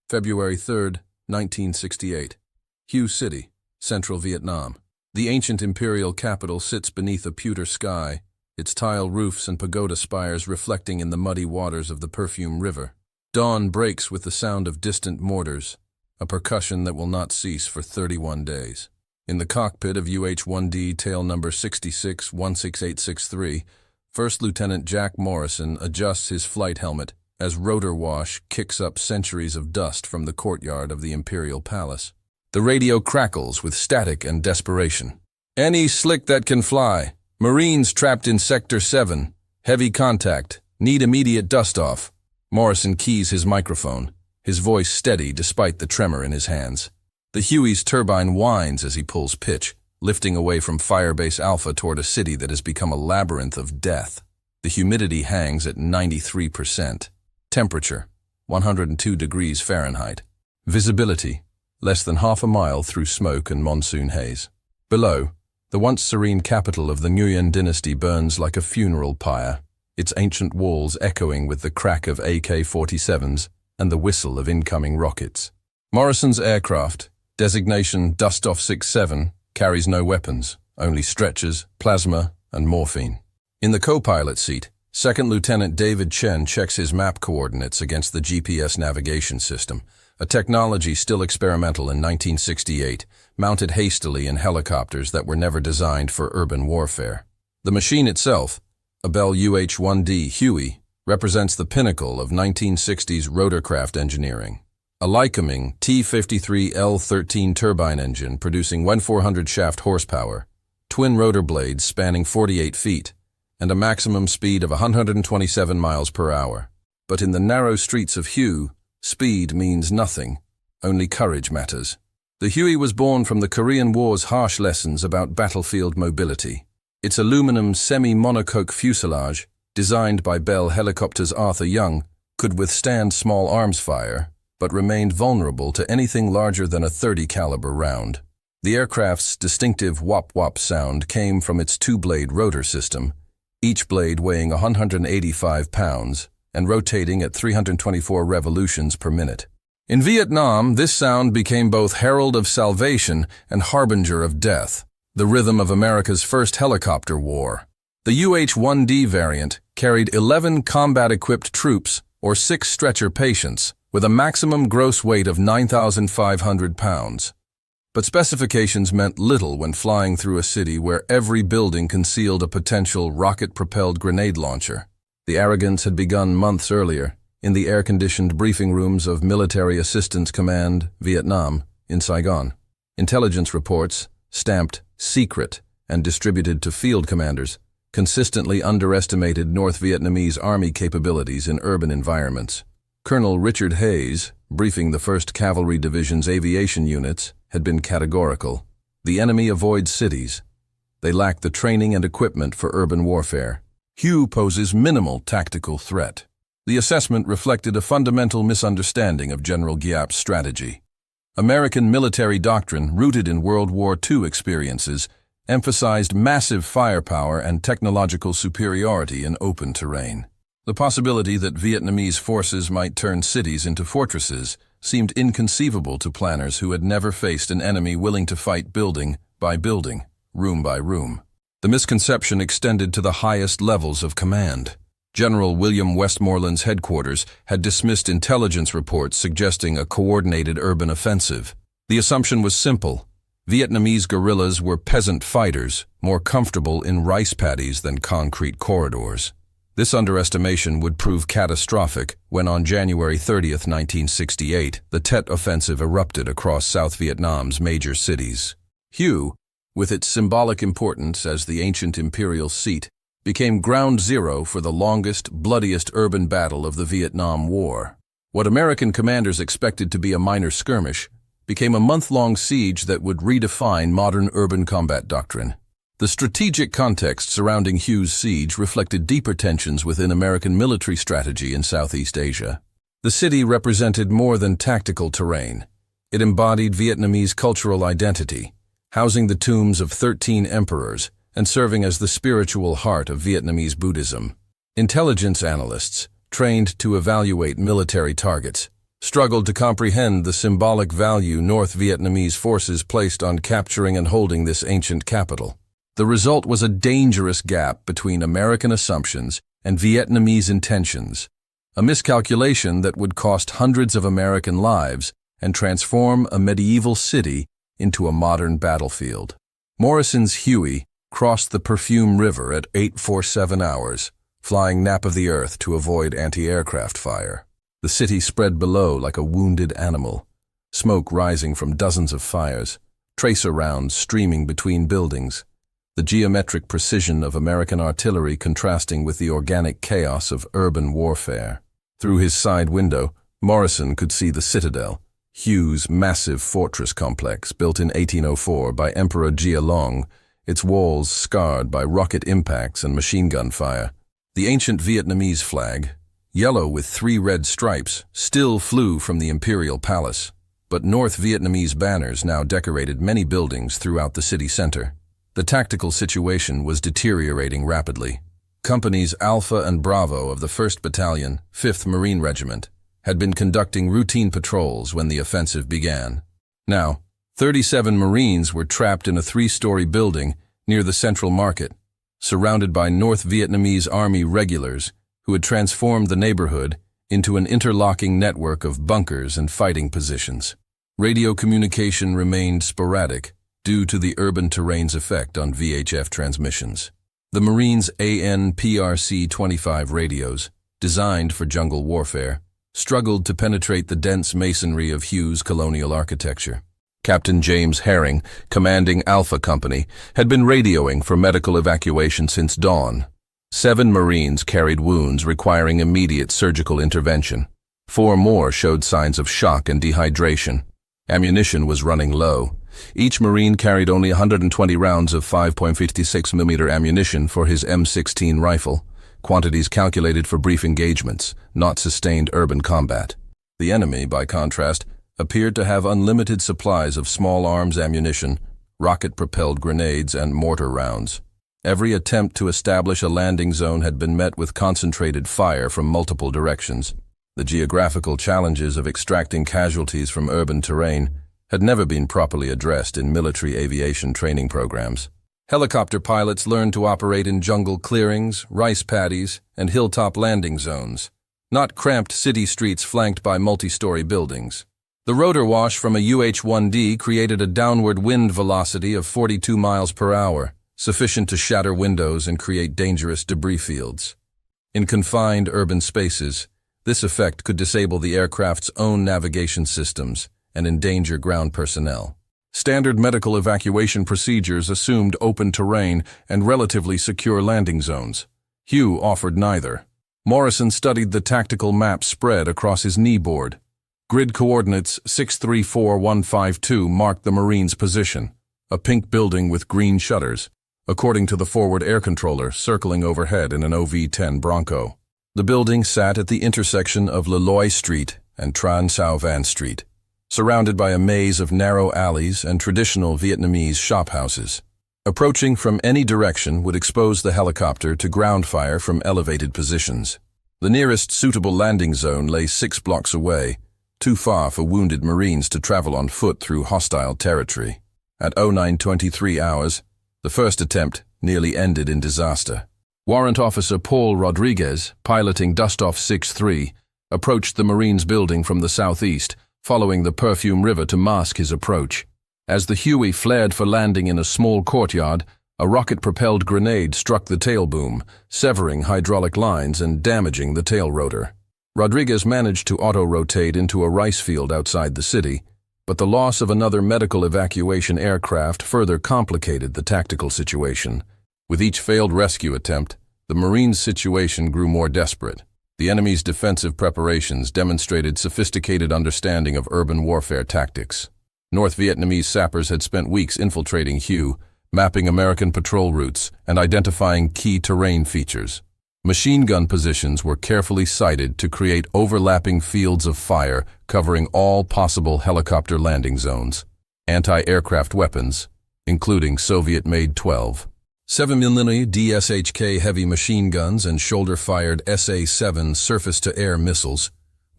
February 3, 1968. Huey City, Central Vietnam. The ancient imperial capital sits beneath a pewter sky, its tile roofs and pagoda spires reflecting in the muddy waters of the Perfume River. Dawn breaks with the sound of distant mortars, a percussion that will not cease for 31 days. In the cockpit of UH-1D tail number 66-16863, First Lieutenant Jack Morrison adjusts his flight helmet as rotor wash kicks up centuries of dust from the courtyard of the Imperial Palace. The radio crackles with static and desperation. Any slick that can fly. Marines trapped in Sector 7. Heavy contact. Need immediate dust-off. Morrison keys his microphone, his voice steady despite the tremor in his hands. The Huey's turbine whines as he pulls pitch, lifting away from Firebase Alpha toward a city that has become a labyrinth of death. The humidity hangs at 93%. Temperature, 102 degrees Fahrenheit. Visibility, less than half a mile through smoke and monsoon haze. Below, the once serene capital of the Nguyen dynasty burns like a funeral pyre, its ancient walls echoing with the crack of AK-47s and the whistle of incoming rockets. Morrison's aircraft, designation Dust-Off 67, carries no weapons, only stretchers, plasma, and morphine. In the co-pilot seat, Second Lieutenant David Chen checks his map coordinates against the GPS navigation system, a technology still experimental in 1968, mounted hastily in helicopters that were never designed for urban warfare. The machine itself, a Bell UH-1D Huey, represents the pinnacle of 1960s rotorcraft engineering. A Lycoming T-53L13 turbine engine producing 1,400 shaft horsepower, twin rotor blades spanning 48 feet, and a maximum speed of 127 miles per hour. But in the narrow streets of Huey, speed means nothing, only courage matters. The Huey was born from the Korean War's harsh lessons about battlefield mobility. Its aluminum semi-monocoque fuselage, designed by Bell Helicopter's Arthur Young, could withstand small arms fire, but remained vulnerable to anything larger than a .30 caliber round. The aircraft's distinctive whop-whop sound came from its two-blade rotor system, each blade weighing 185 pounds and rotating at 324 revolutions per minute. In Vietnam, this sound became both herald of salvation and harbinger of death, the rhythm of America's first helicopter war. The UH-1D variant carried 11 combat-equipped troops or 6 stretcher patients with a maximum gross weight of 9,500 pounds. But specifications meant little when flying through a city where every building concealed a potential rocket-propelled grenade launcher. The arrogance had begun months earlier, in the air-conditioned briefing rooms of Military Assistance Command, Vietnam, in Saigon. Intelligence reports, stamped secret and distributed to field commanders, consistently underestimated North Vietnamese Army capabilities in urban environments. Colonel Richard Hayes, briefing the 1st Cavalry Division's aviation units, had been categorical. The enemy avoids cities. They lack the training and equipment for urban warfare. Huey poses minimal tactical threat. The assessment reflected a fundamental misunderstanding of General Giap's strategy. American military doctrine, rooted in World War II experiences, emphasized massive firepower and technological superiority in open terrain. The possibility that Vietnamese forces might turn cities into fortresses seemed inconceivable to planners who had never faced an enemy willing to fight building by building, room by room. The misconception extended to the highest levels of command. General William Westmoreland's headquarters had dismissed intelligence reports suggesting a coordinated urban offensive. The assumption was simple. Vietnamese guerrillas were peasant fighters, more comfortable in rice paddies than concrete corridors. This underestimation would prove catastrophic when on January 30, 1968, the Tet Offensive erupted across South Vietnam's major cities. Huey, with its symbolic importance as the ancient imperial seat, became ground zero for the longest, bloodiest urban battle of the Vietnam War. What American commanders expected to be a minor skirmish became a month-long siege that would redefine modern urban combat doctrine. The strategic context surrounding Huey's siege reflected deeper tensions within American military strategy in Southeast Asia. The city represented more than tactical terrain. It embodied Vietnamese cultural identity, housing the tombs of 13 emperors and serving as the spiritual heart of Vietnamese Buddhism. Intelligence analysts, trained to evaluate military targets, struggled to comprehend the symbolic value North Vietnamese forces placed on capturing and holding this ancient capital. The result was a dangerous gap between American assumptions and Vietnamese intentions, a miscalculation that would cost hundreds of American lives and transform a medieval city into a modern battlefield. Morrison's Huey crossed the Perfume River at 8:47 hours, flying nap of the earth to avoid anti-aircraft fire. The city spread below like a wounded animal, smoke rising from dozens of fires, tracer rounds streaming between buildings, the geometric precision of American artillery contrasting with the organic chaos of urban warfare. Through his side window, Morrison could see the Citadel, Huey's massive fortress complex built in 1804 by Emperor Gia Long, its walls scarred by rocket impacts and machine gun fire. The ancient Vietnamese flag, yellow with 3 red stripes, still flew from the imperial palace, but North Vietnamese banners now decorated many buildings throughout the city center. The tactical situation was deteriorating rapidly. Companies Alpha and Bravo of the 1st Battalion, 5th Marine Regiment, had been conducting routine patrols when the offensive began. Now, 37 Marines were trapped in a 3-story building near the Central Market, surrounded by North Vietnamese Army regulars who had transformed the neighborhood into an interlocking network of bunkers and fighting positions. Radio communication remained sporadic due to the urban terrain's effect on VHF transmissions. The Marines' ANPRC-25 radios, designed for jungle warfare, struggled to penetrate the dense masonry of Huey's colonial architecture. Captain James Herring, commanding Alpha Company, had been radioing for medical evacuation since dawn. 7 Marines carried wounds requiring immediate surgical intervention. 4 more showed signs of shock and dehydration. Ammunition was running low. Each Marine carried only 120 rounds of 5.56mm ammunition for his M16 rifle, quantities calculated for brief engagements, not sustained urban combat. The enemy, by contrast, appeared to have unlimited supplies of small arms ammunition, rocket-propelled grenades, and mortar rounds. Every attempt to establish a landing zone had been met with concentrated fire from multiple directions. The geographical challenges of extracting casualties from urban terrain had never been properly addressed in military aviation training programs. Helicopter pilots learned to operate in jungle clearings, rice paddies, and hilltop landing zones, not cramped city streets flanked by multi-story buildings. The rotor wash from a UH-1D created a downward wind velocity of 42 miles per hour, sufficient to shatter windows and create dangerous debris fields. In confined urban spaces, this effect could disable the aircraft's own navigation systems and endanger ground personnel. Standard medical evacuation procedures assumed open terrain and relatively secure landing zones. Huey offered neither. Morrison studied the tactical map spread across his kneeboard. Grid coordinates 634152 marked the Marines' position, a pink building with green shutters, according to the forward air controller circling overhead in an OV-10 Bronco. The building sat at the intersection of Leloy Street and Tran Sao Van Street, surrounded by a maze of narrow alleys and traditional Vietnamese shophouses. Approaching from any direction would expose the helicopter to ground fire from elevated positions. The nearest suitable landing zone lay 6 blocks away, too far for wounded Marines to travel on foot through hostile territory. At 09:23 hours, the first attempt nearly ended in disaster. Warrant Officer Paul Rodriguez, piloting Dustoff 6-3, approached the Marines' building from the southeast, following the Perfume River to mask his approach. As the Huey flared for landing in a small courtyard, a rocket-propelled grenade struck the tail boom, severing hydraulic lines and damaging the tail rotor. Rodriguez managed to auto-rotate into a rice field outside the city, but the loss of another medical evacuation aircraft further complicated the tactical situation. With each failed rescue attempt, the Marines' situation grew more desperate. The enemy's defensive preparations demonstrated sophisticated understanding of urban warfare tactics. North Vietnamese sappers had spent weeks infiltrating Huey, mapping American patrol routes and identifying key terrain features. Machine gun positions were carefully sited to create overlapping fields of fire covering all possible helicopter landing zones. Anti-aircraft weapons, including Soviet-made 12, 7mm DSHK heavy machine guns and shoulder-fired SA-7 surface-to-air missiles,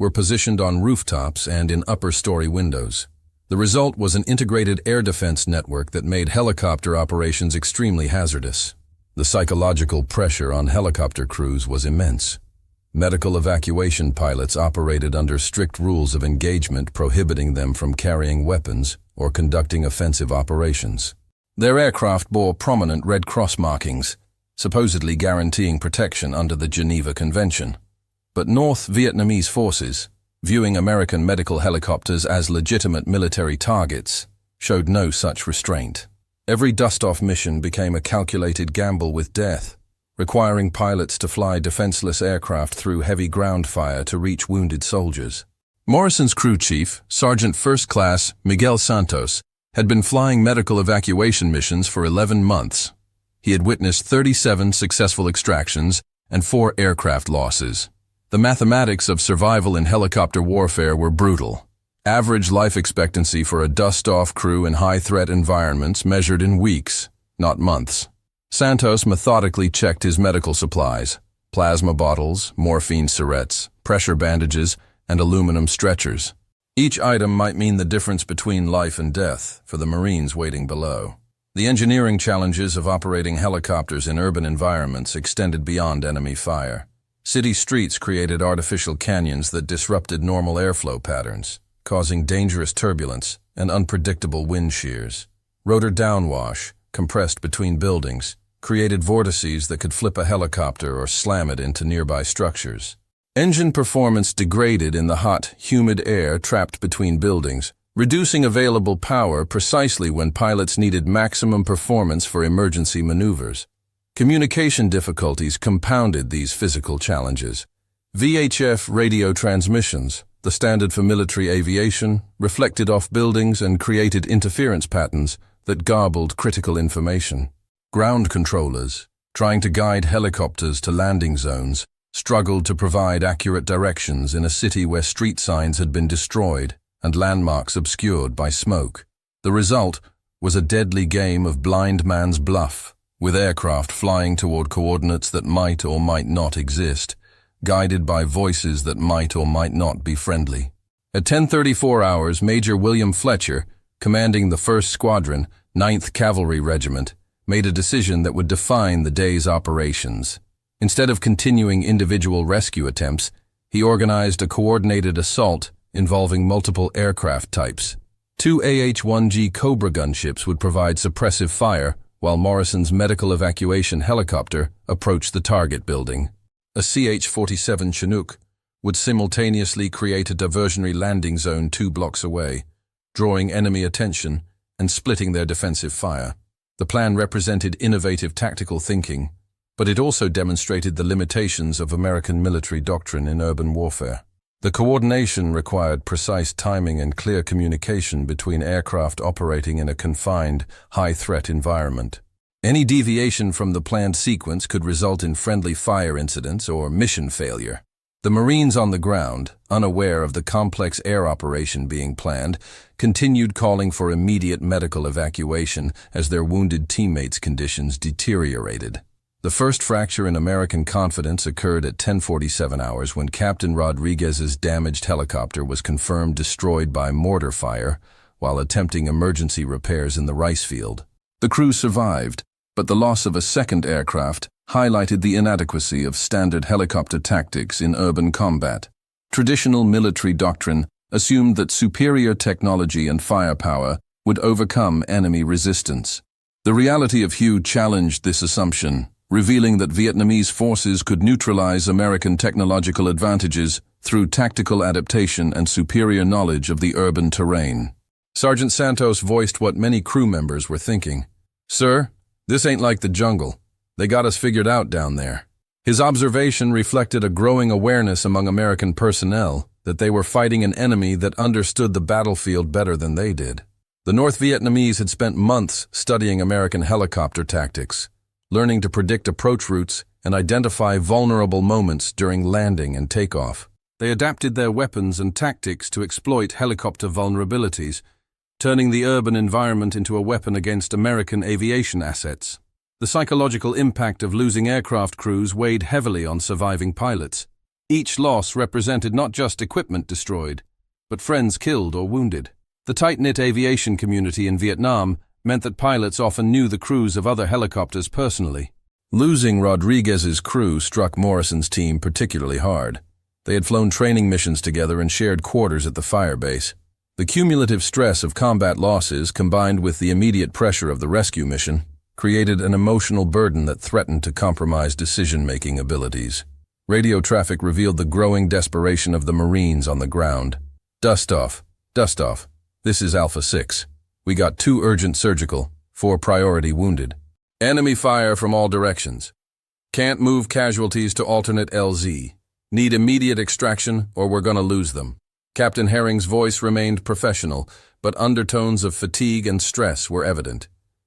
were positioned on rooftops and in upper-story windows. The result was an integrated air defense network that made helicopter operations extremely hazardous. The psychological pressure on helicopter crews was immense. Medical evacuation pilots operated under strict rules of engagement prohibiting them from carrying weapons or conducting offensive operations. Their aircraft bore prominent Red Cross markings, supposedly guaranteeing protection under the Geneva Convention. But North Vietnamese forces, viewing American medical helicopters as legitimate military targets, showed no such restraint. Every dust-off mission became a calculated gamble with death, requiring pilots to fly defenseless aircraft through heavy ground fire to reach wounded soldiers. Morrison's crew chief, Sergeant First Class Miguel Santos, had been flying medical evacuation missions for 11 months. He had witnessed 37 successful extractions and 4 aircraft losses. The mathematics of survival in helicopter warfare were brutal. Average life expectancy for a dust-off crew in high-threat environments measured in weeks, not months. Santos methodically checked his medical supplies: plasma bottles, morphine syrettes, pressure bandages, and aluminum stretchers. Each item might mean the difference between life and death for the Marines waiting below. The engineering challenges of operating helicopters in urban environments extended beyond enemy fire. City streets created artificial canyons that disrupted normal airflow patterns, causing dangerous turbulence and unpredictable wind shears. Rotor downwash, compressed between buildings, created vortices that could flip a helicopter or slam it into nearby structures. Engine performance degraded in the hot, humid air trapped between buildings, reducing available power precisely when pilots needed maximum performance for emergency maneuvers. Communication difficulties compounded these physical challenges. VHF radio transmissions, the standard for military aviation, reflected off buildings and created interference patterns that garbled critical information. Ground controllers, trying to guide helicopters to landing zones, struggled to provide accurate directions in a city where street signs had been destroyed and landmarks obscured by smoke. The result was a deadly game of blind man's bluff, with aircraft flying toward coordinates that might or might not exist, guided by voices that might or might not be friendly. At 10:34 hours, Major William Fletcher, commanding the 1st Squadron, 9th Cavalry Regiment, made a decision that would define the day's operations. Instead of continuing individual rescue attempts, he organized a coordinated assault involving multiple aircraft types. 2 AH-1G Cobra gunships would provide suppressive fire while Morrison's medical evacuation helicopter approached the target building. A CH-47 Chinook would simultaneously create a diversionary landing zone 2 blocks away, drawing enemy attention and splitting their defensive fire. The plan represented innovative tactical thinking, but it also demonstrated the limitations of American military doctrine in urban warfare. The coordination required precise timing and clear communication between aircraft operating in a confined, high-threat environment. Any deviation from the planned sequence could result in friendly fire incidents or mission failure. The Marines on the ground, unaware of the complex air operation being planned, continued calling for immediate medical evacuation as their wounded teammates' conditions deteriorated. The first fracture in American confidence occurred at 10:47 hours when Captain Rodriguez's damaged helicopter was confirmed destroyed by mortar fire while attempting emergency repairs in the rice field. The crew survived, but the loss of a second aircraft highlighted the inadequacy of standard helicopter tactics in urban combat. Traditional military doctrine assumed that superior technology and firepower would overcome enemy resistance. The reality of Huey challenged this assumption, revealing that Vietnamese forces could neutralize American technological advantages through tactical adaptation and superior knowledge of the urban terrain. Sergeant Santos voiced what many crew members were thinking. "Sir, this ain't like the jungle. They got us figured out down there." His observation reflected a growing awareness among American personnel that they were fighting an enemy that understood the battlefield better than they did. The North Vietnamese had spent months studying American helicopter tactics, learning to predict approach routes and identify vulnerable moments during landing and takeoff. They adapted their weapons and tactics to exploit helicopter vulnerabilities, turning the urban environment into a weapon against American aviation assets. The psychological impact of losing aircraft crews weighed heavily on surviving pilots. Each loss represented not just equipment destroyed, but friends killed or wounded. The tight-knit aviation community in Vietnam meant that pilots often knew the crews of other helicopters personally. Losing Rodriguez's crew struck Morrison's team particularly hard. They had flown training missions together and shared quarters at the fire base. The cumulative stress of combat losses, combined with the immediate pressure of the rescue mission, created an emotional burden that threatened to compromise decision-making abilities. Radio traffic revealed the growing desperation of the Marines on the ground. Dust off. Dust off. This is Alpha 6. We got 2 urgent surgical, 4 priority wounded. Enemy fire from all directions. Can't move casualties to alternate LZ. Need immediate extraction or we're gonna lose them. Captain Herring's voice remained professional, but undertones of fatigue and stress were evident.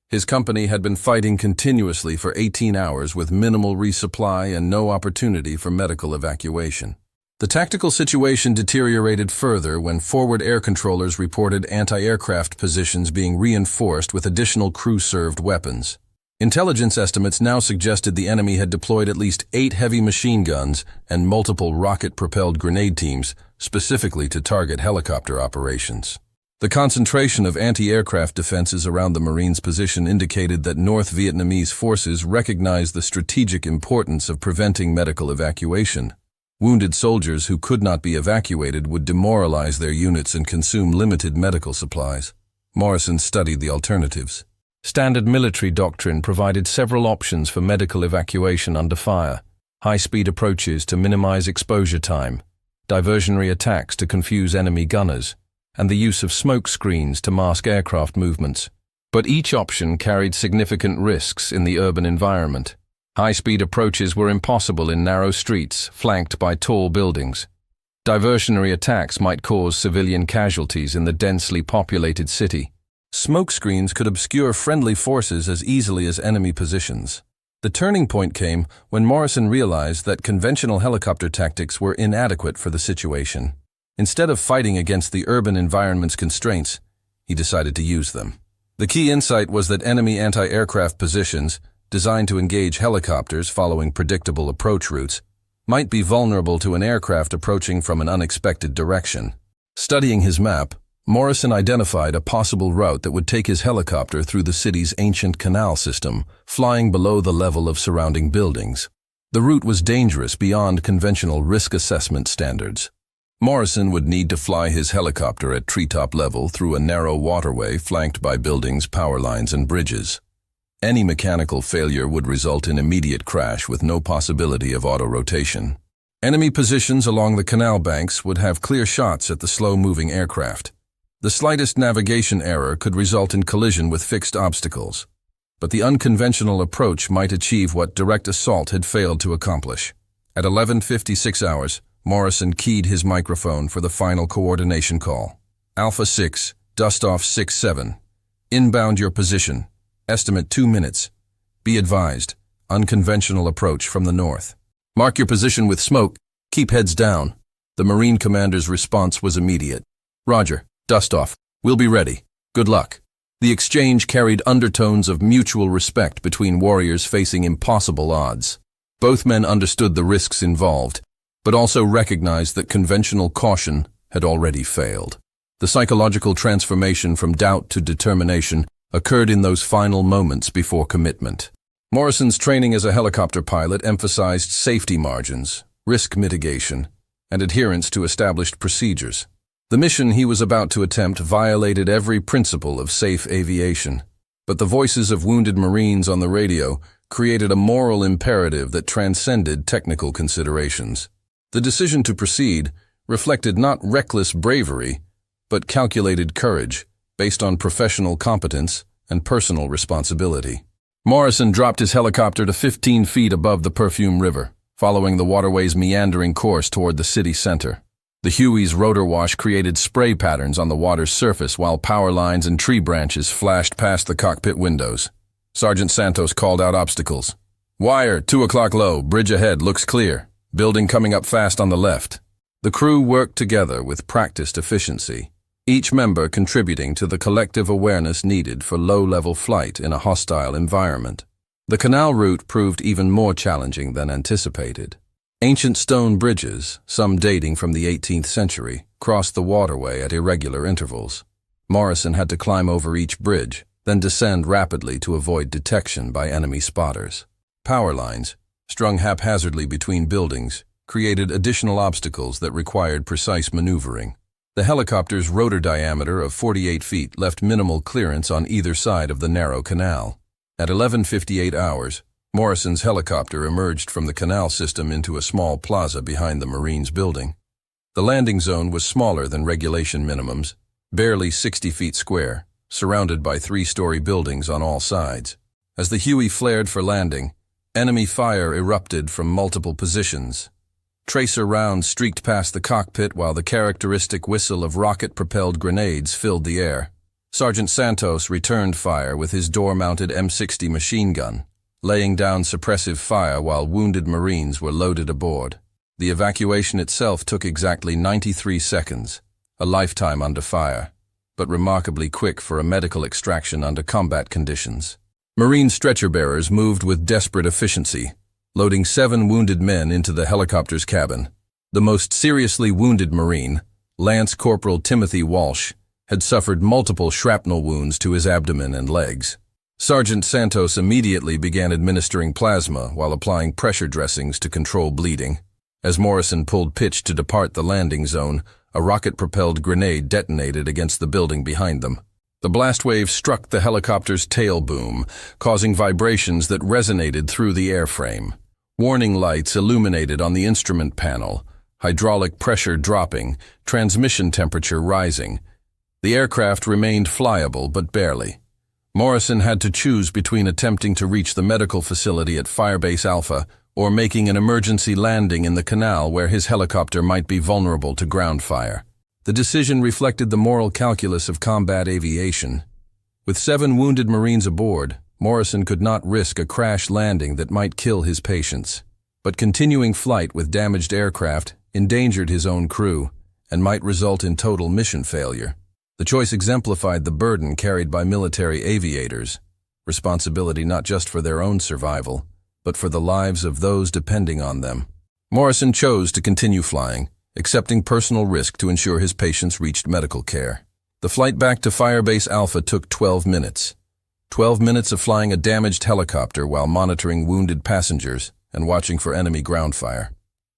His company had been fighting continuously for 18 hours with minimal resupply and no opportunity for medical evacuation. The tactical situation deteriorated further when forward air controllers reported anti-aircraft positions being reinforced with additional crew-served weapons. Intelligence estimates now suggested the enemy had deployed at least 8 heavy machine guns and multiple rocket-propelled grenade teams, specifically to target helicopter operations. The concentration of anti-aircraft defenses around the Marines' position indicated that North Vietnamese forces recognized the strategic importance of preventing medical evacuation. Wounded soldiers who could not be evacuated would demoralize their units and consume limited medical supplies. Morrison studied the alternatives. Standard military doctrine provided several options for medical evacuation under fire: high-speed approaches to minimize exposure time, diversionary attacks to confuse enemy gunners, and the use of smoke screens to mask aircraft movements. But each option carried significant risks in the urban environment. High-speed approaches were impossible in narrow streets flanked by tall buildings. Diversionary attacks might cause civilian casualties in the densely populated city. Smokescreens could obscure friendly forces as easily as enemy positions. The turning point came when Morrison realized that conventional helicopter tactics were inadequate for the situation. Instead of fighting against the urban environment's constraints, he decided to use them. The key insight was that enemy anti-aircraft positions, designed to engage helicopters following predictable approach routes, might be vulnerable to an aircraft approaching from an unexpected direction. Studying his map, Morrison identified a possible route that would take his helicopter through the city's ancient canal system, flying below the level of surrounding buildings. The route was dangerous beyond conventional risk assessment standards. Morrison would need to fly his helicopter at treetop level through a narrow waterway flanked by buildings, power lines, and bridges. Any mechanical failure would result in immediate crash with no possibility of auto-rotation. Enemy positions along the canal banks would have clear shots at the slow-moving aircraft. The slightest navigation error could result in collision with fixed obstacles, but the unconventional approach might achieve what direct assault had failed to accomplish. At 11:56 hours, Morrison keyed his microphone for the final coordination call. Alpha 6, Dustoff 6-7. Inbound your position. Estimate 2 minutes. Be advised, unconventional approach from the north. Mark your position with smoke. Keep heads down. The Marine commander's response was immediate. Roger. Dustoff, we'll be ready. Good luck. The exchange carried undertones of mutual respect between warriors facing impossible odds. Both men understood the risks involved, but also recognized that conventional caution had already failed. The psychological transformation from doubt to determination occurred in those final moments before commitment. Morrison's training as a helicopter pilot emphasized safety margins, risk mitigation, and adherence to established procedures. The mission he was about to attempt violated every principle of safe aviation, but the voices of wounded Marines on the radio created a moral imperative that transcended technical considerations. The decision to proceed reflected not reckless bravery, but calculated courage, based on professional competence and personal responsibility. Morrison dropped his helicopter to 15 feet above the Perfume River, following the waterway's meandering course toward the city center. The Huey's rotor wash created spray patterns on the water's surface while power lines and tree branches flashed past the cockpit windows. Sergeant Santos called out obstacles. Wire, 2 o'clock low, bridge ahead, looks clear. Building coming up fast on the left. The crew worked together with practiced efficiency, each member contributing to the collective awareness needed for low-level flight in a hostile environment. The canal route proved even more challenging than anticipated. Ancient stone bridges, some dating from the 18th century, crossed the waterway at irregular intervals. Morrison had to climb over each bridge, then descend rapidly to avoid detection by enemy spotters. Power lines, strung haphazardly between buildings, created additional obstacles that required precise maneuvering. The helicopter's rotor diameter of 48 feet left minimal clearance on either side of the narrow canal. At 11:58 hours, Morrison's helicopter emerged from the canal system into a small plaza behind the Marines building. The landing zone was smaller than regulation minimums, barely 60 feet square, surrounded by 3-story buildings on all sides. As the Huey flared for landing, enemy fire erupted from multiple positions. Tracer rounds streaked past the cockpit while the characteristic whistle of rocket-propelled grenades filled the air. Sergeant Santos returned fire with his door-mounted M60 machine gun, laying down suppressive fire while wounded Marines were loaded aboard. The evacuation itself took exactly 93 seconds, a lifetime under fire, but remarkably quick for a medical extraction under combat conditions. Marine stretcher-bearers moved with desperate efficiency, loading 7 wounded men into the helicopter's cabin. The most seriously wounded Marine, Lance Corporal Timothy Walsh, had suffered multiple shrapnel wounds to his abdomen and legs. Sergeant Santos immediately began administering plasma while applying pressure dressings to control bleeding. As Morrison pulled pitch to depart the landing zone, a rocket-propelled grenade detonated against the building behind them. The blast wave struck the helicopter's tail boom, causing vibrations that resonated through the airframe. Warning lights illuminated on the instrument panel, hydraulic pressure dropping, transmission temperature rising. The aircraft remained flyable, but barely. Morrison had to choose between attempting to reach the medical facility at Firebase Alpha or making an emergency landing in the canal where his helicopter might be vulnerable to ground fire. The decision reflected the moral calculus of combat aviation. With 7 wounded Marines aboard, Morrison could not risk a crash landing that might kill his patients. But continuing flight with damaged aircraft endangered his own crew and might result in total mission failure. The choice exemplified the burden carried by military aviators, responsibility not just for their own survival, but for the lives of those depending on them. Morrison chose to continue flying, accepting personal risk to ensure his patients reached medical care. The flight back to Firebase Alpha took 12 minutes. 12 minutes of flying a damaged helicopter while monitoring wounded passengers and watching for enemy ground fire.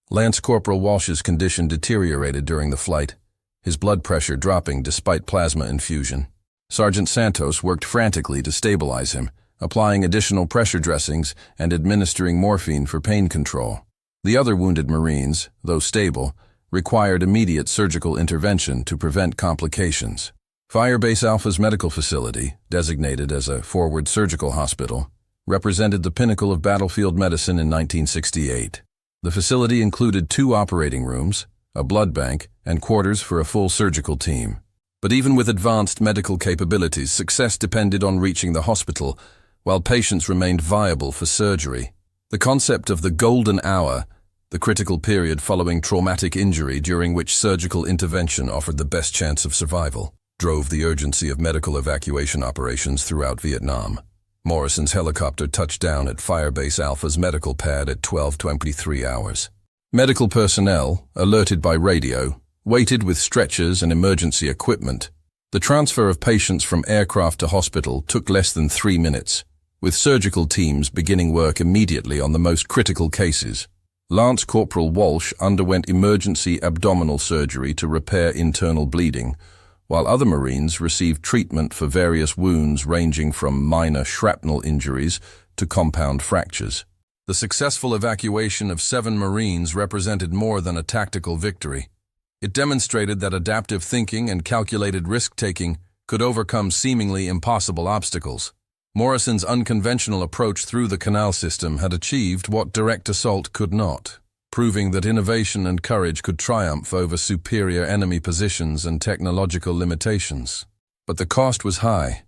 Lance Corporal Walsh's condition deteriorated during the flight, his blood pressure dropping despite plasma infusion. Sergeant Santos worked frantically to stabilize him, applying additional pressure dressings and administering morphine for pain control. The other wounded Marines, though stable, required immediate surgical intervention to prevent complications. Firebase Alpha's medical facility, designated as a forward surgical hospital, represented the pinnacle of battlefield medicine in 1968. The facility included 2 operating rooms, a blood bank, and quarters for a full surgical team. But even with advanced medical capabilities, success depended on reaching the hospital, while patients remained viable for surgery. The concept of the golden hour, the critical period following traumatic injury during which surgical intervention offered the best chance of survival, drove the urgency of medical evacuation operations throughout Vietnam. Morrison's helicopter touched down at Firebase Alpha's medical pad at 12:23 hours. Medical personnel, alerted by radio, waited with stretchers and emergency equipment. The transfer of patients from aircraft to hospital took less than 3 minutes, with surgical teams beginning work immediately on the most critical cases. Lance Corporal Walsh underwent emergency abdominal surgery to repair internal bleeding, while other Marines received treatment for various wounds ranging from minor shrapnel injuries to compound fractures. The successful evacuation of 7 Marines represented more than a tactical victory. It demonstrated that adaptive thinking and calculated risk-taking could overcome seemingly impossible obstacles. Morrison's unconventional approach through the canal system had achieved what direct assault could not, proving that innovation and courage could triumph over superior enemy positions and technological limitations. But the cost was high.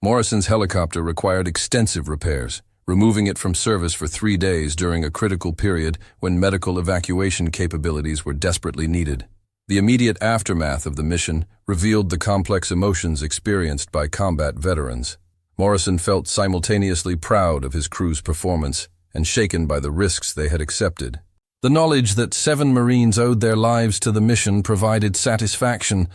Morrison's helicopter required extensive repairs, removing it from service for 3 days during a critical period when medical evacuation capabilities were desperately needed. The immediate aftermath of the mission revealed the complex emotions experienced by combat veterans. Morrison felt simultaneously proud of his crew's performance and shaken by the risks they had accepted. The knowledge that 7 Marines owed their lives to the mission provided satisfaction,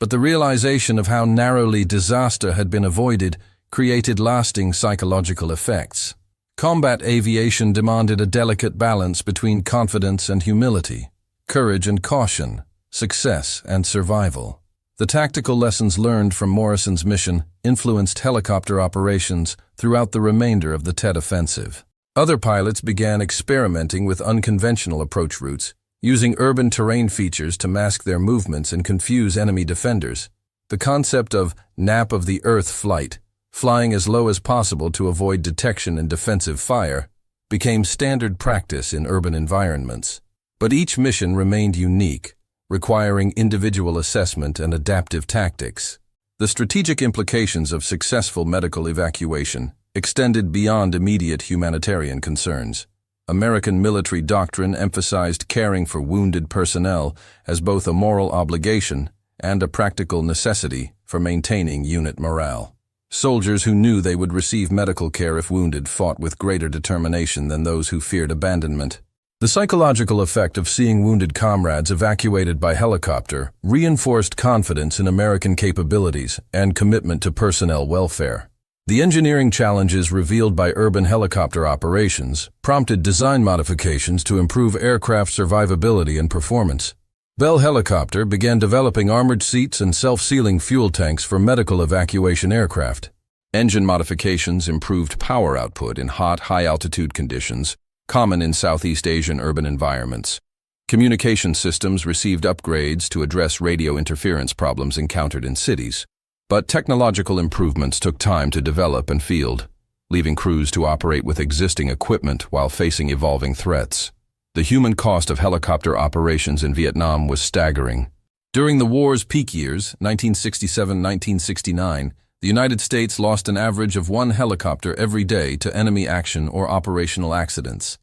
but the realization of how narrowly disaster had been avoided created lasting psychological effects. Combat aviation demanded a delicate balance between confidence and humility, courage and caution, success and survival. The tactical lessons learned from Morrison's mission influenced helicopter operations throughout the remainder of the Tet Offensive. Other pilots began experimenting with unconventional approach routes, using urban terrain features to mask their movements and confuse enemy defenders. The concept of nap of the earth flight, flying as low as possible to avoid detection and defensive fire, became standard practice in urban environments. But each mission remained unique, requiring individual assessment and adaptive tactics. The strategic implications of successful medical evacuation extended beyond immediate humanitarian concerns. American military doctrine emphasized caring for wounded personnel as both a moral obligation and a practical necessity for maintaining unit morale. Soldiers who knew they would receive medical care if wounded fought with greater determination than those who feared abandonment. The psychological effect of seeing wounded comrades evacuated by helicopter reinforced confidence in American capabilities and commitment to personnel welfare. The engineering challenges revealed by urban helicopter operations prompted design modifications to improve aircraft survivability and performance. Bell Helicopter began developing armored seats and self-sealing fuel tanks for medical evacuation aircraft. Engine modifications improved power output in hot, high-altitude conditions, common in Southeast Asian urban environments. Communication systems received upgrades to address radio interference problems encountered in cities. But technological improvements took time to develop and field, leaving crews to operate with existing equipment while facing evolving threats. The human cost of helicopter operations in Vietnam was staggering. During the war's peak years, 1967-1969, the United States lost an average of 1 helicopter every day to enemy action or operational accidents.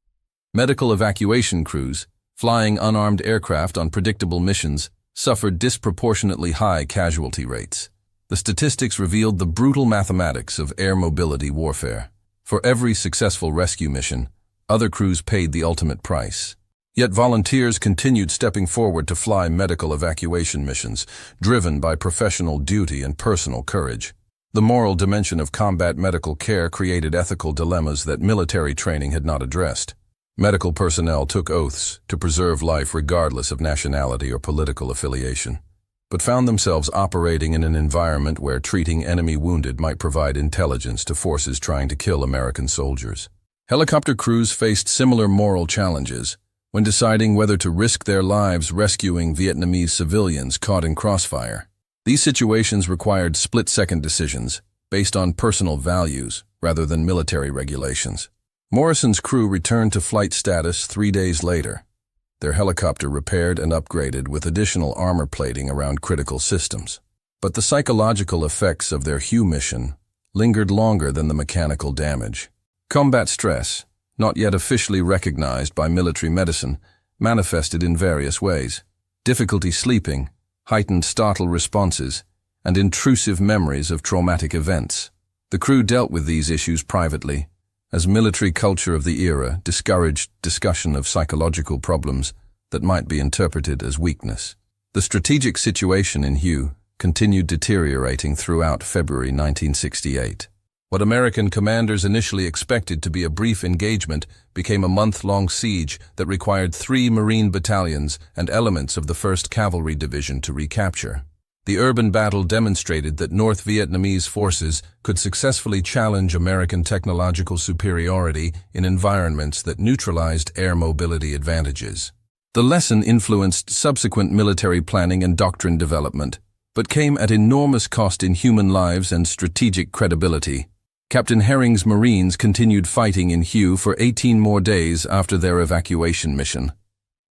Medical evacuation crews, flying unarmed aircraft on predictable missions, suffered disproportionately high casualty rates. The statistics revealed the brutal mathematics of air mobility warfare. For every successful rescue mission, other crews paid the ultimate price. Yet volunteers continued stepping forward to fly medical evacuation missions, driven by professional duty and personal courage. The moral dimension of combat medical care created ethical dilemmas that military training had not addressed. Medical personnel took oaths to preserve life regardless of nationality or political affiliation, but found themselves operating in an environment where treating enemy wounded might provide intelligence to forces trying to kill American soldiers. Helicopter crews faced similar moral challenges when deciding whether to risk their lives rescuing Vietnamese civilians caught in crossfire. These situations required split-second decisions based on personal values rather than military regulations. Morrison's crew returned to flight status 3 days later, their helicopter repaired and upgraded with additional armor plating around critical systems. But the psychological effects of their Huey mission lingered longer than the mechanical damage. Combat stress, not yet officially recognized by military medicine, manifested in various ways. Difficulty sleeping, heightened startle responses, and intrusive memories of traumatic events. The crew dealt with these issues privately, as military culture of the era discouraged discussion of psychological problems that might be interpreted as weakness. The strategic situation in Huey continued deteriorating throughout February 1968. What American commanders initially expected to be a brief engagement became a month-long siege that required 3 Marine battalions and elements of the 1st Cavalry Division to recapture. The urban battle demonstrated that North Vietnamese forces could successfully challenge American technological superiority in environments that neutralized air mobility advantages. The lesson influenced subsequent military planning and doctrine development, but came at enormous cost in human lives and strategic credibility. Captain Herring's Marines continued fighting in Huey for 18 more days after their evacuation mission.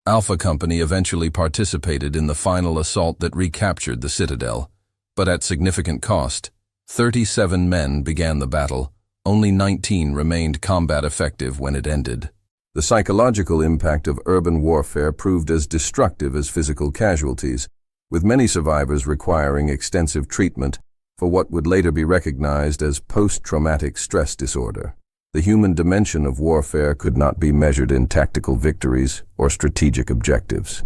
Alpha Company eventually participated in the final assault that recaptured the citadel, but at significant cost. 37 men began the battle, only 19 remained combat effective when it ended. The psychological impact of urban warfare proved as destructive as physical casualties, with many survivors requiring extensive treatment for what would later be recognized as post-traumatic stress disorder. The human dimension of warfare could not be measured in tactical victories or strategic objectives.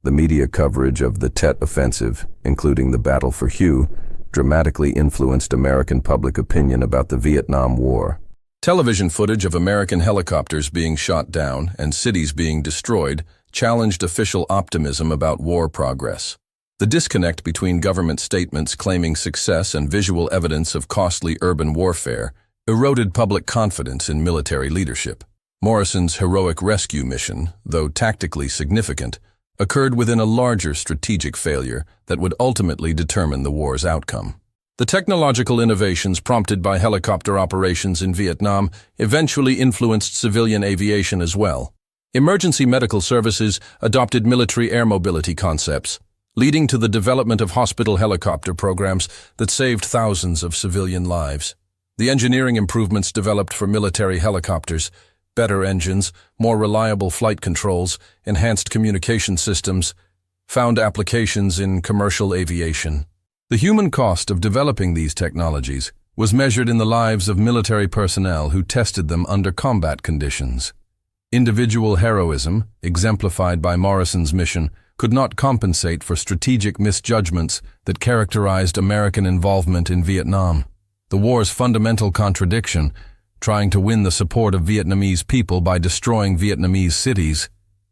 The media coverage of the Tet Offensive, including the battle for Huey, dramatically influenced American public opinion about the Vietnam War. Television footage of American helicopters being shot down and cities being destroyed challenged official optimism about war progress. The disconnect between government statements claiming success and visual evidence of costly urban warfare eroded public confidence in military leadership. Morrison's heroic rescue mission, though tactically significant, occurred within a larger strategic failure that would ultimately determine the war's outcome. The technological innovations prompted by helicopter operations in Vietnam eventually influenced civilian aviation as well. Emergency medical services adopted military air mobility concepts, leading to the development of hospital helicopter programs that saved thousands of civilian lives. The engineering improvements developed for military helicopters, better engines, more reliable flight controls, enhanced communication systems, found applications in commercial aviation. The human cost of developing these technologies was measured in the lives of military personnel who tested them under combat conditions. Individual heroism, exemplified by Morrison's mission, could not compensate for strategic misjudgments that characterized American involvement in Vietnam. The war's fundamental contradiction, trying to win the support of Vietnamese people by destroying Vietnamese cities,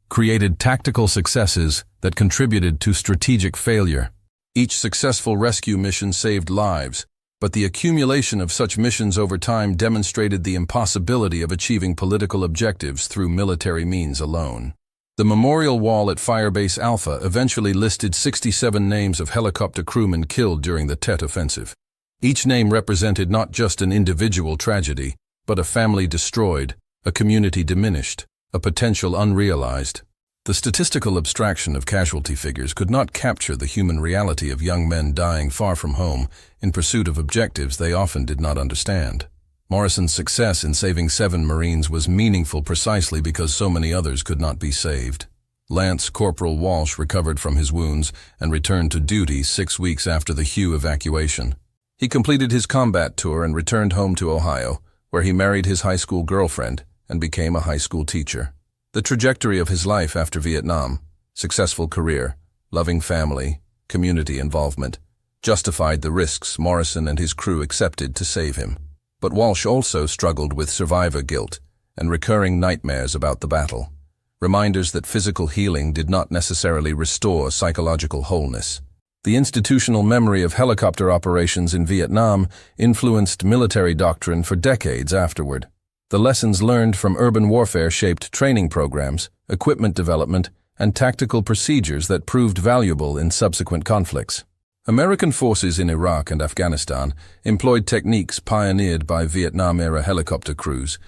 created tactical successes that contributed to strategic failure. Each successful rescue mission saved lives, but the accumulation of such missions over time demonstrated the impossibility of achieving political objectives through military means alone. The memorial wall at Firebase Alpha eventually listed 67 names of helicopter crewmen killed during the Tet Offensive. Each name represented not just an individual tragedy, but a family destroyed, a community diminished, a potential unrealized. The statistical abstraction of casualty figures could not capture the human reality of young men dying far from home in pursuit of objectives they often did not understand. Morrison's success in saving 7 Marines was meaningful precisely because so many others could not be saved. Lance Corporal Walsh recovered from his wounds and returned to duty 6 weeks after the Huey evacuation. He completed his combat tour and returned home to Ohio, where he married his high school girlfriend and became a high school teacher. The trajectory of his life after Vietnam, successful career, loving family, community involvement, justified the risks Morrison and his crew accepted to save him. But Walsh also struggled with survivor guilt and recurring nightmares about the battle, reminders that physical healing did not necessarily restore psychological wholeness. The institutional memory of helicopter operations in Vietnam influenced military doctrine for decades afterward. The lessons learned from urban warfare shaped training programs, equipment development, and tactical procedures that proved valuable in subsequent conflicts. American forces in Iraq and Afghanistan employed techniques pioneered by Vietnam-era helicopter crews,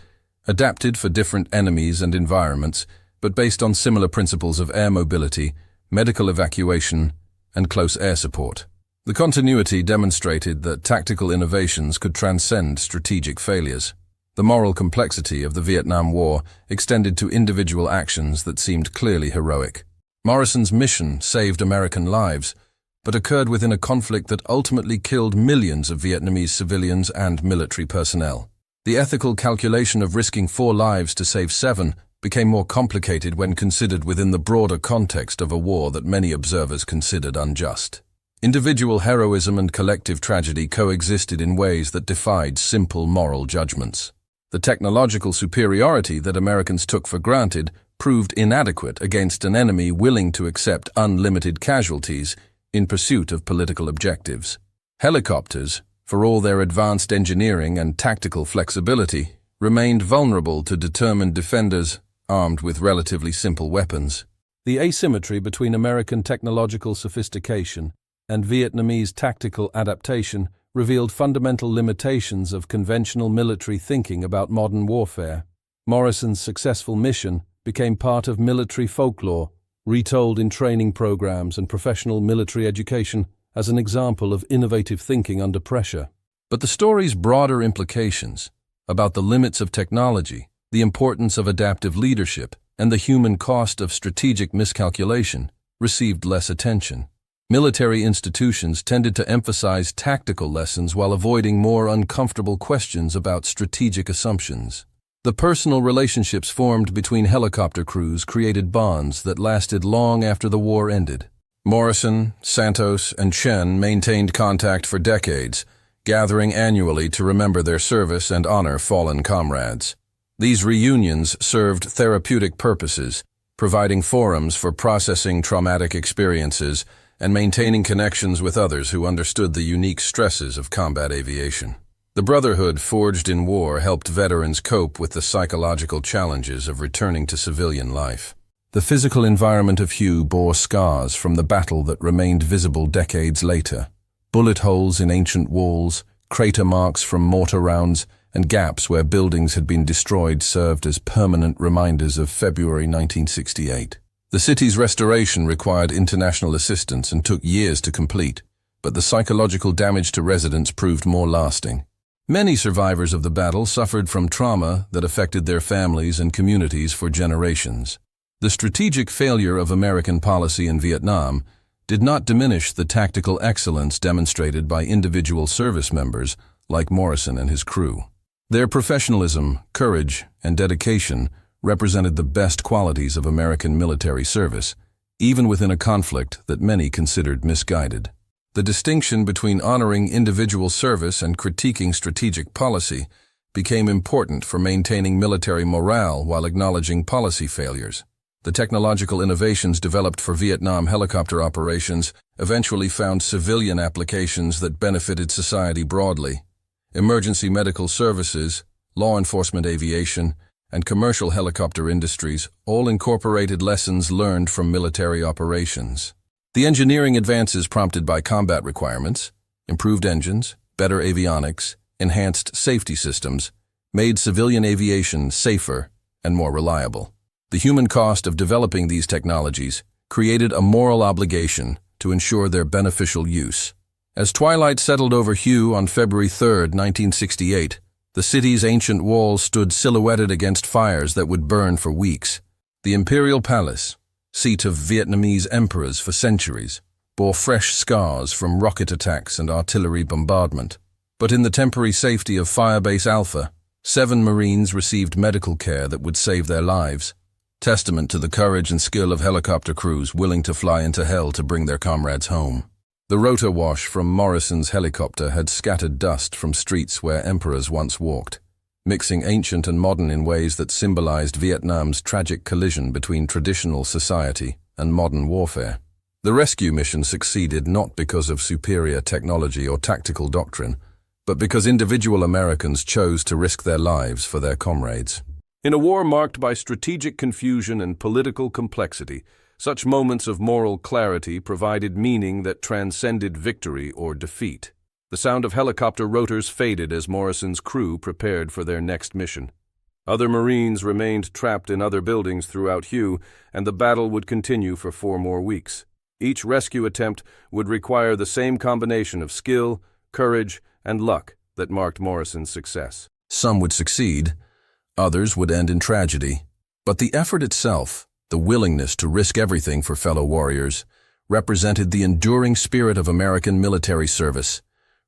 adapted for different enemies and environments, but based on similar principles of air mobility, medical evacuation, and close air support. The continuity demonstrated that tactical innovations could transcend strategic failures. The moral complexity of the Vietnam War extended to individual actions that seemed clearly heroic. Morrison's mission saved American lives, but occurred within a conflict that ultimately killed millions of Vietnamese civilians and military personnel. The ethical calculation of risking 4 lives to save 7 became more complicated when considered within the broader context of a war that many observers considered unjust. Individual heroism and collective tragedy coexisted in ways that defied simple moral judgments. The technological superiority that Americans took for granted proved inadequate against an enemy willing to accept unlimited casualties in pursuit of political objectives. Helicopters, for all their advanced engineering and tactical flexibility, remained vulnerable to determined defenders armed with relatively simple weapons. The asymmetry between American technological sophistication and Vietnamese tactical adaptation revealed fundamental limitations of conventional military thinking about modern warfare. Morrison's successful mission became part of military folklore, retold in training programs and professional military education as an example of innovative thinking under pressure. But the story's broader implications about the limits of technology, the importance of adaptive leadership, and the human cost of strategic miscalculation received less attention. Military institutions tended to emphasize tactical lessons while avoiding more uncomfortable questions about strategic assumptions. The personal relationships formed between helicopter crews created bonds that lasted long after the war ended. Morrison, Santos, and Chen maintained contact for decades, gathering annually to remember their service and honor fallen comrades. These reunions served therapeutic purposes, providing forums for processing traumatic experiences and maintaining connections with others who understood the unique stresses of combat aviation. The brotherhood forged in war helped veterans cope with the psychological challenges of returning to civilian life. The physical environment of Huey bore scars from the battle that remained visible decades later. Bullet holes in ancient walls, crater marks from mortar rounds, and gaps where buildings had been destroyed served as permanent reminders of February 1968. The city's restoration required international assistance and took years to complete, but the psychological damage to residents proved more lasting. Many survivors of the battle suffered from trauma that affected their families and communities for generations. The strategic failure of American policy in Vietnam did not diminish the tactical excellence demonstrated by individual service members like Morrison and his crew. Their professionalism, courage, and dedication represented the best qualities of American military service, even within a conflict that many considered misguided. The distinction between honoring individual service and critiquing strategic policy became important for maintaining military morale while acknowledging policy failures. The technological innovations developed for Vietnam helicopter operations eventually found civilian applications that benefited society broadly. Emergency medical services, law enforcement aviation, and commercial helicopter industries all incorporated lessons learned from military operations. The engineering advances prompted by combat requirements, improved engines, better avionics, enhanced safety systems, made civilian aviation safer and more reliable. The human cost of developing these technologies created a moral obligation to ensure their beneficial use. As twilight settled over Huey on February 3, 1968, the city's ancient walls stood silhouetted against fires that would burn for weeks. The Imperial Palace, seat of Vietnamese emperors for centuries, bore fresh scars from rocket attacks and artillery bombardment. But in the temporary safety of Firebase Alpha, 7 Marines received medical care that would save their lives, testament to the courage and skill of helicopter crews willing to fly into hell to bring their comrades home. The rotor wash from Morrison's helicopter had scattered dust from streets where emperors once walked, mixing ancient and modern in ways that symbolized Vietnam's tragic collision between traditional society and modern warfare. The rescue mission succeeded not because of superior technology or tactical doctrine, but because individual Americans chose to risk their lives for their comrades. In a war marked by strategic confusion and political complexity, such moments of moral clarity provided meaning that transcended victory or defeat. The sound of helicopter rotors faded as Morrison's crew prepared for their next mission. Other Marines remained trapped in other buildings throughout Huey, and the battle would continue for 4 more weeks. Each rescue attempt would require the same combination of skill, courage, and luck that marked Morrison's success. Some would succeed, others would end in tragedy. But the effort itself, the willingness to risk everything for fellow warriors, represented the enduring spirit of American military service,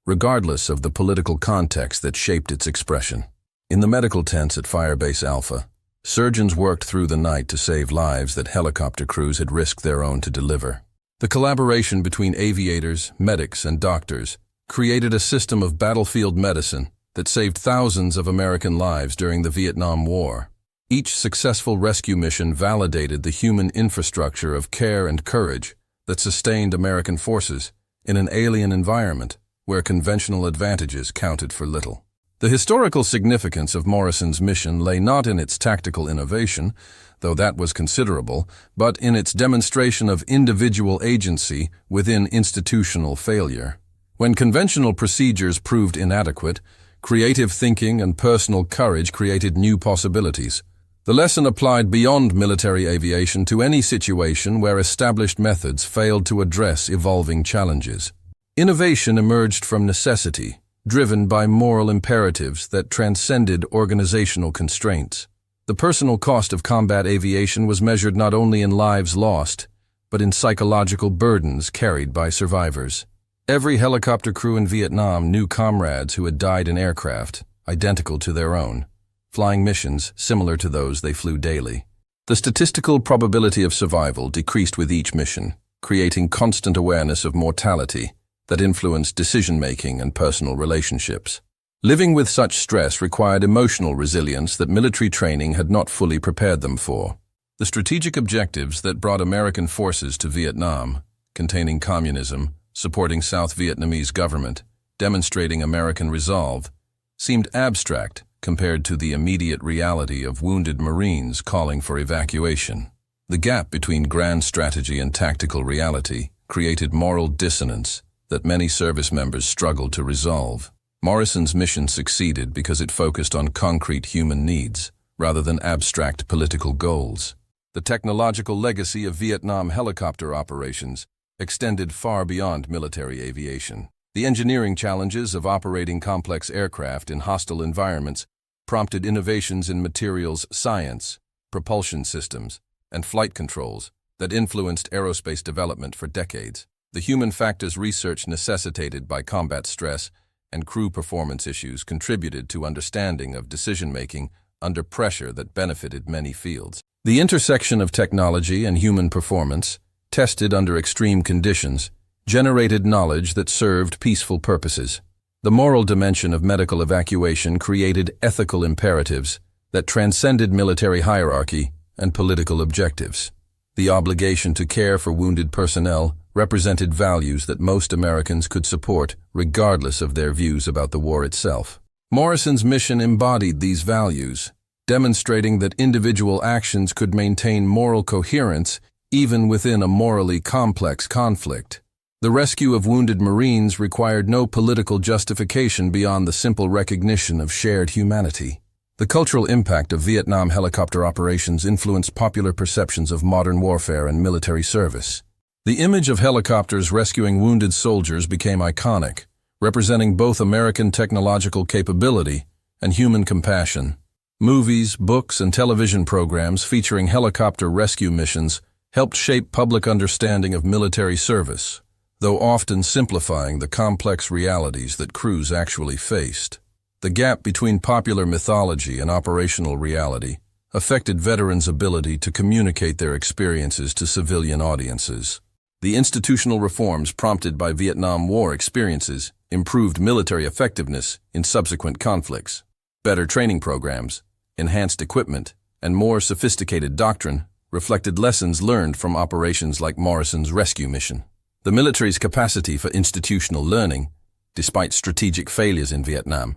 regardless of the political context that shaped its expression. In the medical tents at Firebase Alpha, surgeons worked through the night to save lives that helicopter crews had risked their own to deliver. The collaboration between aviators, medics, and doctors created a system of battlefield medicine that saved thousands of American lives during the Vietnam War. Each successful rescue mission validated the human infrastructure of care and courage that sustained American forces in an alien environment where conventional advantages counted for little. The historical significance of Morrison's mission lay not in its tactical innovation, though that was considerable, but in its demonstration of individual agency within institutional failure. When conventional procedures proved inadequate, creative thinking and personal courage created new possibilities. The lesson applied beyond military aviation to any situation where established methods failed to address evolving challenges. Innovation emerged from necessity, driven by moral imperatives that transcended organizational constraints. The personal cost of combat aviation was measured not only in lives lost, but but in psychological burdens carried by survivors. Every helicopter crew in Vietnam knew comrades who had died in aircraft, identical to their own, flying missions similar to those they flew daily. The statistical probability of survival decreased with each mission, creating constant awareness of mortality that influenced decision-making and personal relationships. Living with such stress required emotional resilience that military training had not fully prepared them for. The strategic objectives that brought American forces to Vietnam, containing communism, supporting South Vietnamese government, demonstrating American resolve, seemed abstract compared to the immediate reality of wounded Marines calling for evacuation. The gap between grand strategy and tactical reality created moral dissonance that many service members struggled to resolve. Morrison's mission succeeded because it focused on concrete human needs rather than abstract political goals. The technological legacy of Vietnam helicopter operations extended far beyond military aviation. The engineering challenges of operating complex aircraft in hostile environments prompted innovations in materials science, propulsion systems, and flight controls that influenced aerospace development for decades. The human factors research necessitated by combat stress and crew performance issues contributed to understanding of decision-making under pressure that benefited many fields. The intersection of technology and human performance, tested under extreme conditions, generated knowledge that served peaceful purposes. The moral dimension of medical evacuation created ethical imperatives that transcended military hierarchy and political objectives. The obligation to care for wounded personnel represented values that most Americans could support regardless of their views about the war itself. Morrison's mission embodied these values, demonstrating that individual actions could maintain moral coherence even within a morally complex conflict. The rescue of wounded Marines required no political justification beyond the simple recognition of shared humanity. The cultural impact of Vietnam helicopter operations influenced popular perceptions of modern warfare and military service. The image of helicopters rescuing wounded soldiers became iconic, representing both American technological capability and human compassion. Movies, books, and television programs featuring helicopter rescue missions helped shape public understanding of military service, though often simplifying the complex realities that crews actually faced. The gap between popular mythology and operational reality affected veterans' ability to communicate their experiences to civilian audiences. The institutional reforms prompted by Vietnam War experiences improved military effectiveness in subsequent conflicts. Better training programs, enhanced equipment, and more sophisticated doctrine reflected lessons learned from operations like Morrison's rescue mission. The military's capacity for institutional learning, despite strategic failures in Vietnam,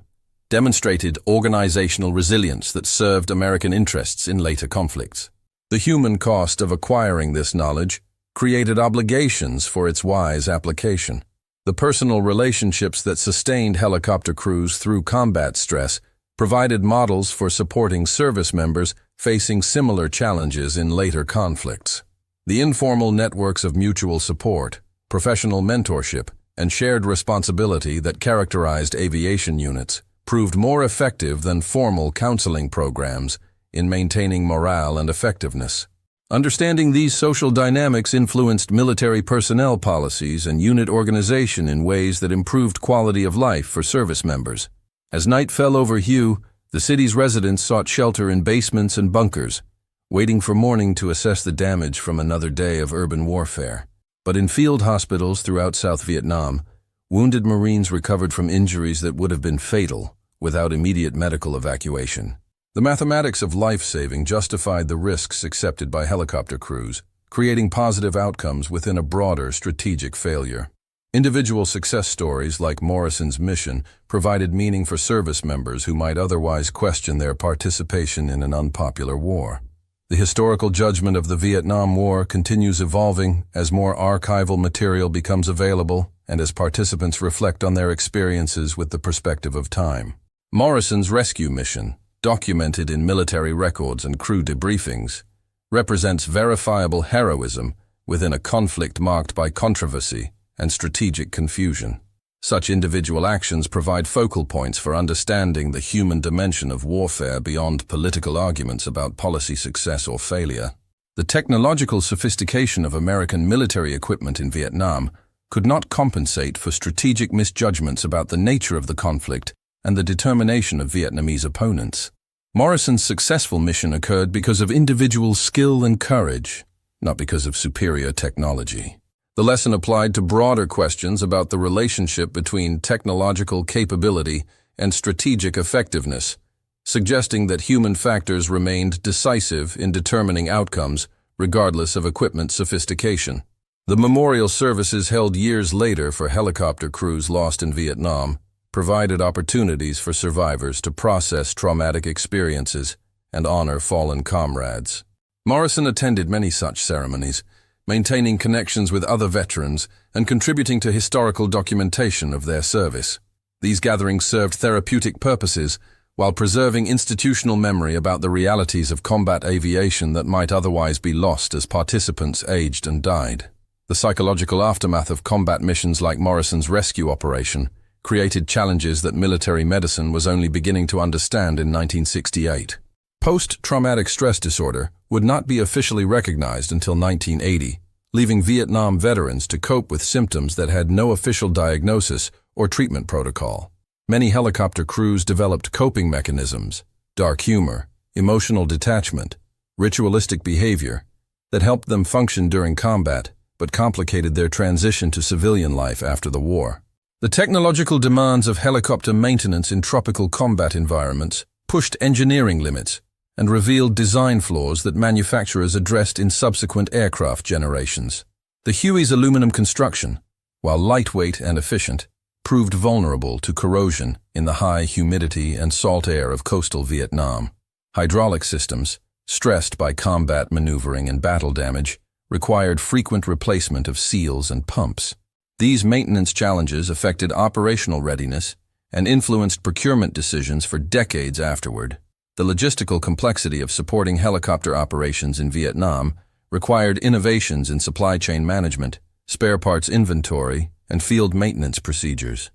demonstrated organizational resilience that served American interests in later conflicts. The human cost of acquiring this knowledge created obligations for its wise application. The personal relationships that sustained helicopter crews through combat stress provided models for supporting service members facing similar challenges in later conflicts. The informal networks of mutual support, professional mentorship, and shared responsibility that characterized aviation units proved more effective than formal counseling programs in maintaining morale and effectiveness. Understanding these social dynamics influenced military personnel policies and unit organization in ways that improved quality of life for service members. As night fell over Huey, the city's residents sought shelter in basements and bunkers, waiting for morning to assess the damage from another day of urban warfare. But in field hospitals throughout South Vietnam, wounded Marines recovered from injuries that would have been fatal without immediate medical evacuation. The mathematics of life-saving justified the risks accepted by helicopter crews, creating positive outcomes within a broader strategic failure. Individual success stories like Morrison's mission provided meaning for service members who might otherwise question their participation in an unpopular war. The historical judgment of the Vietnam War continues evolving as more archival material becomes available and as participants reflect on their experiences with the perspective of time. Morrison's rescue mission, documented in military records and crew debriefings, represents verifiable heroism within a conflict marked by controversy and strategic confusion. Such individual actions provide focal points for understanding the human dimension of warfare beyond political arguments about policy success or failure. The technological sophistication of American military equipment in Vietnam could not compensate for strategic misjudgments about the nature of the conflict and the determination of Vietnamese opponents. Morrison's successful mission occurred because of individual skill and courage, not because of superior technology. The lesson applied to broader questions about the relationship between technological capability and strategic effectiveness, suggesting that human factors remained decisive in determining outcomes regardless of equipment sophistication. The memorial services held years later for helicopter crews lost in Vietnam provided opportunities for survivors to process traumatic experiences and honor fallen comrades. Morrison attended many such ceremonies, maintaining connections with other veterans and contributing to historical documentation of their service. These gatherings served therapeutic purposes while preserving institutional memory about the realities of combat aviation that might otherwise be lost as participants aged and died. The psychological aftermath of combat missions like Morrison's rescue operation created challenges that military medicine was only beginning to understand in 1968. Post-traumatic stress disorder would not be officially recognized until 1980, leaving Vietnam veterans to cope with symptoms that had no official diagnosis or treatment protocol. Many helicopter crews developed coping mechanisms, dark humor, emotional detachment, ritualistic behavior that helped them function during combat but complicated their transition to civilian life after the war. The technological demands of helicopter maintenance in tropical combat environments pushed engineering limits and revealed design flaws that manufacturers addressed in subsequent aircraft generations. The Huey's aluminum construction, while lightweight and efficient, proved vulnerable to corrosion in the high humidity and salt air of coastal Vietnam. Hydraulic systems, stressed by combat maneuvering and battle damage, required frequent replacement of seals and pumps. These maintenance challenges affected operational readiness and influenced procurement decisions for decades afterward. The logistical complexity of supporting helicopter operations in Vietnam required innovations in supply chain management, spare parts inventory, and field maintenance procedures.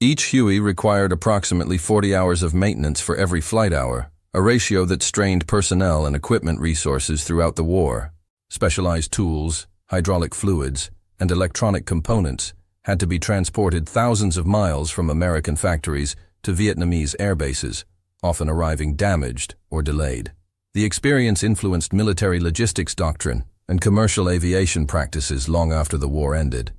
Each Huey required approximately 40 hours of maintenance for every flight hour, a ratio that strained personnel and equipment resources throughout the war. Specialized tools, hydraulic fluids, and electronic components had to be transported thousands of miles from American factories to Vietnamese air bases, often arriving damaged or delayed. The experience influenced military logistics doctrine and commercial aviation practices long after the war ended.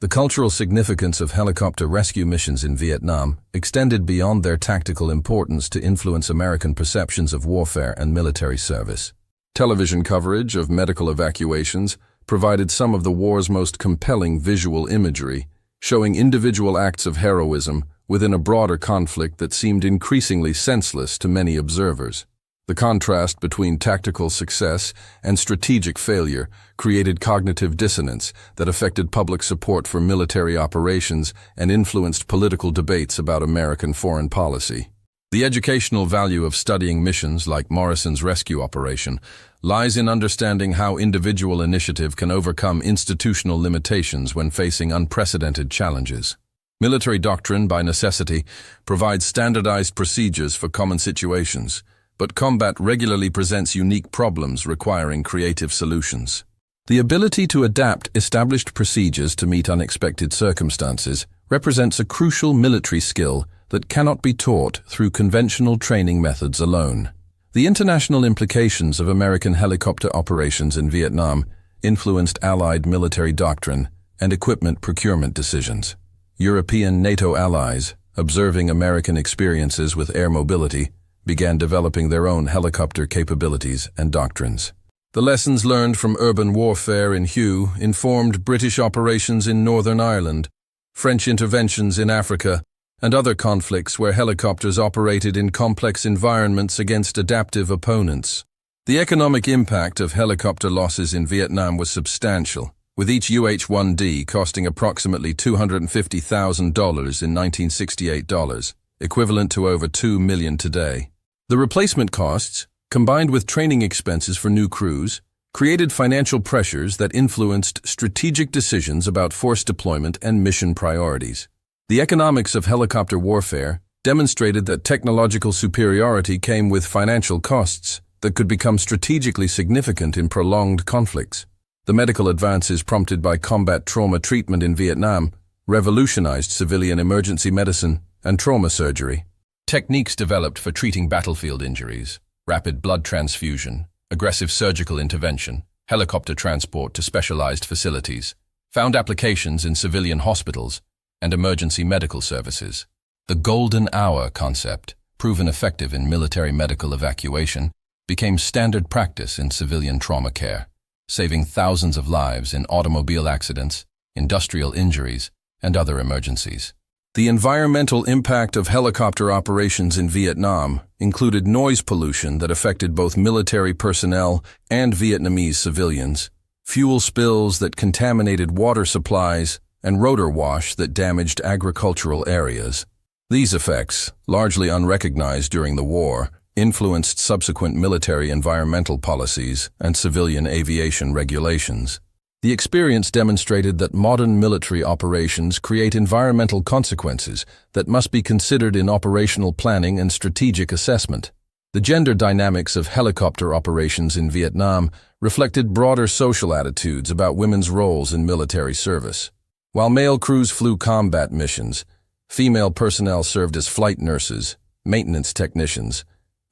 The cultural significance of helicopter rescue missions in Vietnam extended beyond their tactical importance to influence American perceptions of warfare and military service. Television coverage of medical evacuations provided some of the war's most compelling visual imagery, showing individual acts of heroism within a broader conflict that seemed increasingly senseless to many observers. The contrast between tactical success and strategic failure created cognitive dissonance that affected public support for military operations and influenced political debates about American foreign policy. The educational value of studying missions like Morrison's rescue operation lies in understanding how individual initiative can overcome institutional limitations when facing unprecedented challenges. Military doctrine, by necessity, provides standardized procedures for common situations, but combat regularly presents unique problems requiring creative solutions. The ability to adapt established procedures to meet unexpected circumstances represents a crucial military skill that cannot be taught through conventional training methods alone. The international implications of American helicopter operations in Vietnam influenced Allied military doctrine and equipment procurement decisions. European NATO allies, observing American experiences with air mobility, began developing their own helicopter capabilities and doctrines. The lessons learned from urban warfare in Huey informed British operations in Northern Ireland, French interventions in Africa, and other conflicts where helicopters operated in complex environments against adaptive opponents. The economic impact of helicopter losses in Vietnam was substantial, with each UH-1D costing approximately $250,000 in 1968 dollars, equivalent to over $2 million today. The replacement costs, combined with training expenses for new crews, created financial pressures that influenced strategic decisions about force deployment and mission priorities. The economics of helicopter warfare demonstrated that technological superiority came with financial costs that could become strategically significant in prolonged conflicts. The medical advances prompted by combat trauma treatment in Vietnam revolutionized civilian emergency medicine and trauma surgery. Techniques developed for treating battlefield injuries, rapid blood transfusion, aggressive surgical intervention, helicopter transport to specialized facilities, found applications in civilian hospitals and emergency medical services. The golden hour concept, proven effective in military medical evacuation, became standard practice in civilian trauma care, saving thousands of lives in automobile accidents, industrial injuries, and other emergencies. The environmental impact of helicopter operations in Vietnam included noise pollution that affected both military personnel and Vietnamese civilians, fuel spills that contaminated water supplies, and rotor wash that damaged agricultural areas. These effects, largely unrecognized during the war, influenced subsequent military environmental policies and civilian aviation regulations. The experience demonstrated that modern military operations create environmental consequences that must be considered in operational planning and strategic assessment. The gender dynamics of helicopter operations in Vietnam reflected broader social attitudes about women's roles in military service. While male crews flew combat missions, female personnel served as flight nurses, maintenance technicians,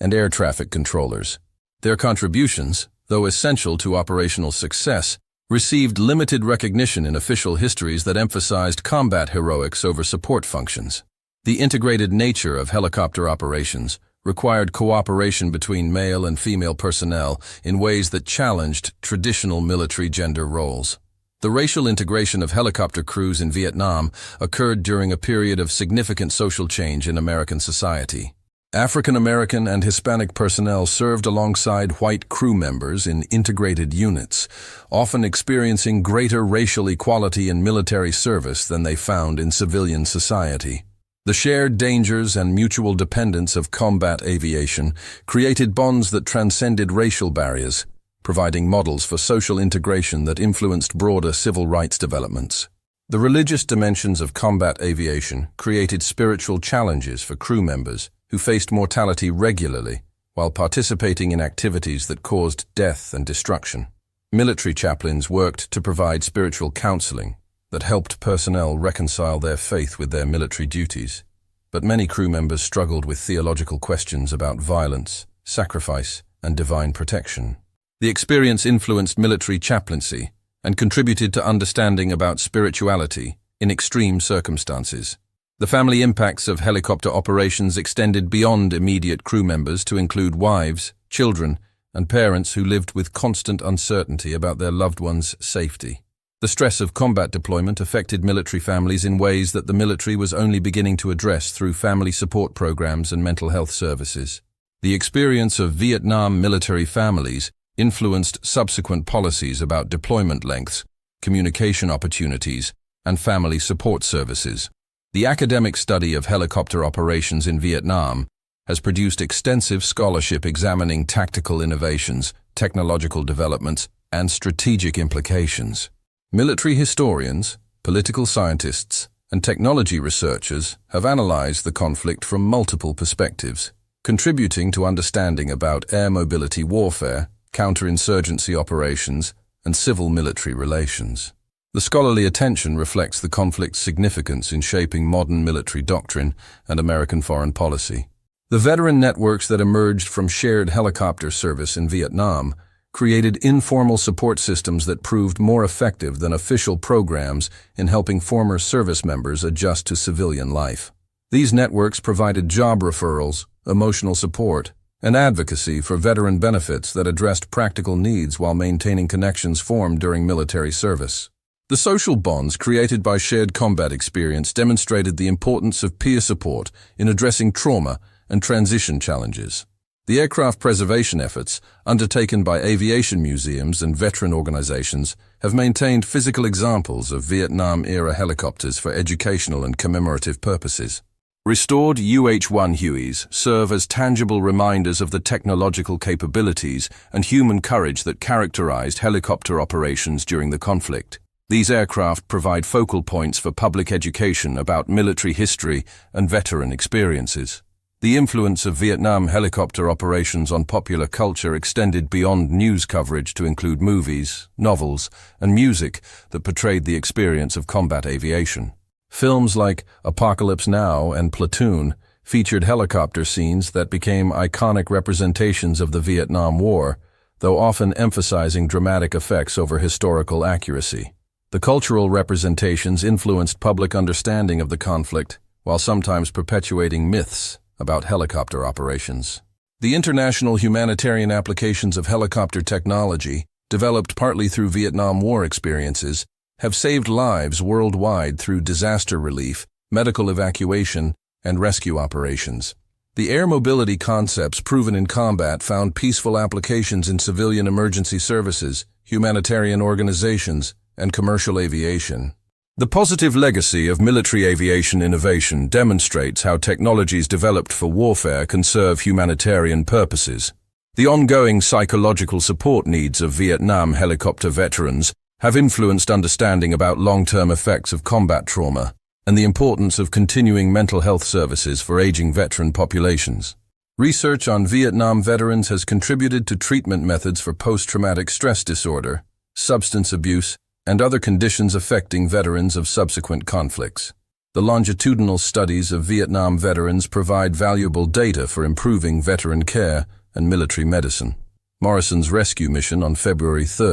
and air traffic controllers. Their contributions, though essential to operational success, received limited recognition in official histories that emphasized combat heroics over support functions. The integrated nature of helicopter operations required cooperation between male and female personnel in ways that challenged traditional military gender roles. The racial integration of helicopter crews in Vietnam occurred during a period of significant social change in American society. African American and Hispanic personnel served alongside white crew members in integrated units, often experiencing greater racial equality in military service than they found in civilian society. The shared dangers and mutual dependence of combat aviation created bonds that transcended racial barriers, providing models for social integration that influenced broader civil rights developments. The religious dimensions of combat aviation created spiritual challenges for crew members who faced mortality regularly while participating in activities that caused death and destruction. Military chaplains worked to provide spiritual counseling that helped personnel reconcile their faith with their military duties. But many crew members struggled with theological questions about violence, sacrifice, and divine protection. The experience influenced military chaplaincy and contributed to understanding about spirituality in extreme circumstances. The family impacts of helicopter operations extended beyond immediate crew members to include wives, children, and parents who lived with constant uncertainty about their loved ones' safety. The stress of combat deployment affected military families in ways that the military was only beginning to address through family support programs and mental health services. The experience of Vietnam military families influenced subsequent policies about deployment lengths, communication opportunities, and family support services. The academic study of helicopter operations in Vietnam has produced extensive scholarship examining tactical innovations, technological developments, and strategic implications. Military historians, political scientists, and technology researchers have analyzed the conflict from multiple perspectives, contributing to understanding about air mobility warfare, counterinsurgency operations, and civil-military relations. The scholarly attention reflects the conflict's significance in shaping modern military doctrine and American foreign policy. The veteran networks that emerged from shared helicopter service in Vietnam created informal support systems that proved more effective than official programs in helping former service members adjust to civilian life. These networks provided job referrals, emotional support, and advocacy for veteran benefits that addressed practical needs while maintaining connections formed during military service. The social bonds created by shared combat experience demonstrated the importance of peer support in addressing trauma and transition challenges. The aircraft preservation efforts undertaken by aviation museums and veteran organizations have maintained physical examples of Vietnam-era helicopters for educational and commemorative purposes. Restored UH-1 Hueys serve as tangible reminders of the technological capabilities and human courage that characterized helicopter operations during the conflict. These aircraft provide focal points for public education about military history and veteran experiences. The influence of Vietnam helicopter operations on popular culture extended beyond news coverage to include movies, novels, and music that portrayed the experience of combat aviation. Films like Apocalypse Now and Platoon featured helicopter scenes that became iconic representations of the Vietnam War, though often emphasizing dramatic effects over historical accuracy. The cultural representations influenced public understanding of the conflict, while sometimes perpetuating myths about helicopter operations. The international humanitarian applications of helicopter technology, developed partly through Vietnam War experiences, have saved lives worldwide through disaster relief, medical evacuation, and rescue operations. The air mobility concepts proven in combat found peaceful applications in civilian emergency services, humanitarian organizations, and commercial aviation. The positive legacy of military aviation innovation demonstrates how technologies developed for warfare can serve humanitarian purposes. The ongoing psychological support needs of Vietnam helicopter veterans have influenced understanding about long-term effects of combat trauma and the importance of continuing mental health services for aging veteran populations. Research on Vietnam veterans has contributed to treatment methods for post-traumatic stress disorder, substance abuse, and other conditions affecting veterans of subsequent conflicts. The longitudinal studies of Vietnam veterans provide valuable data for improving veteran care and military medicine. Morrison's rescue mission on February 3,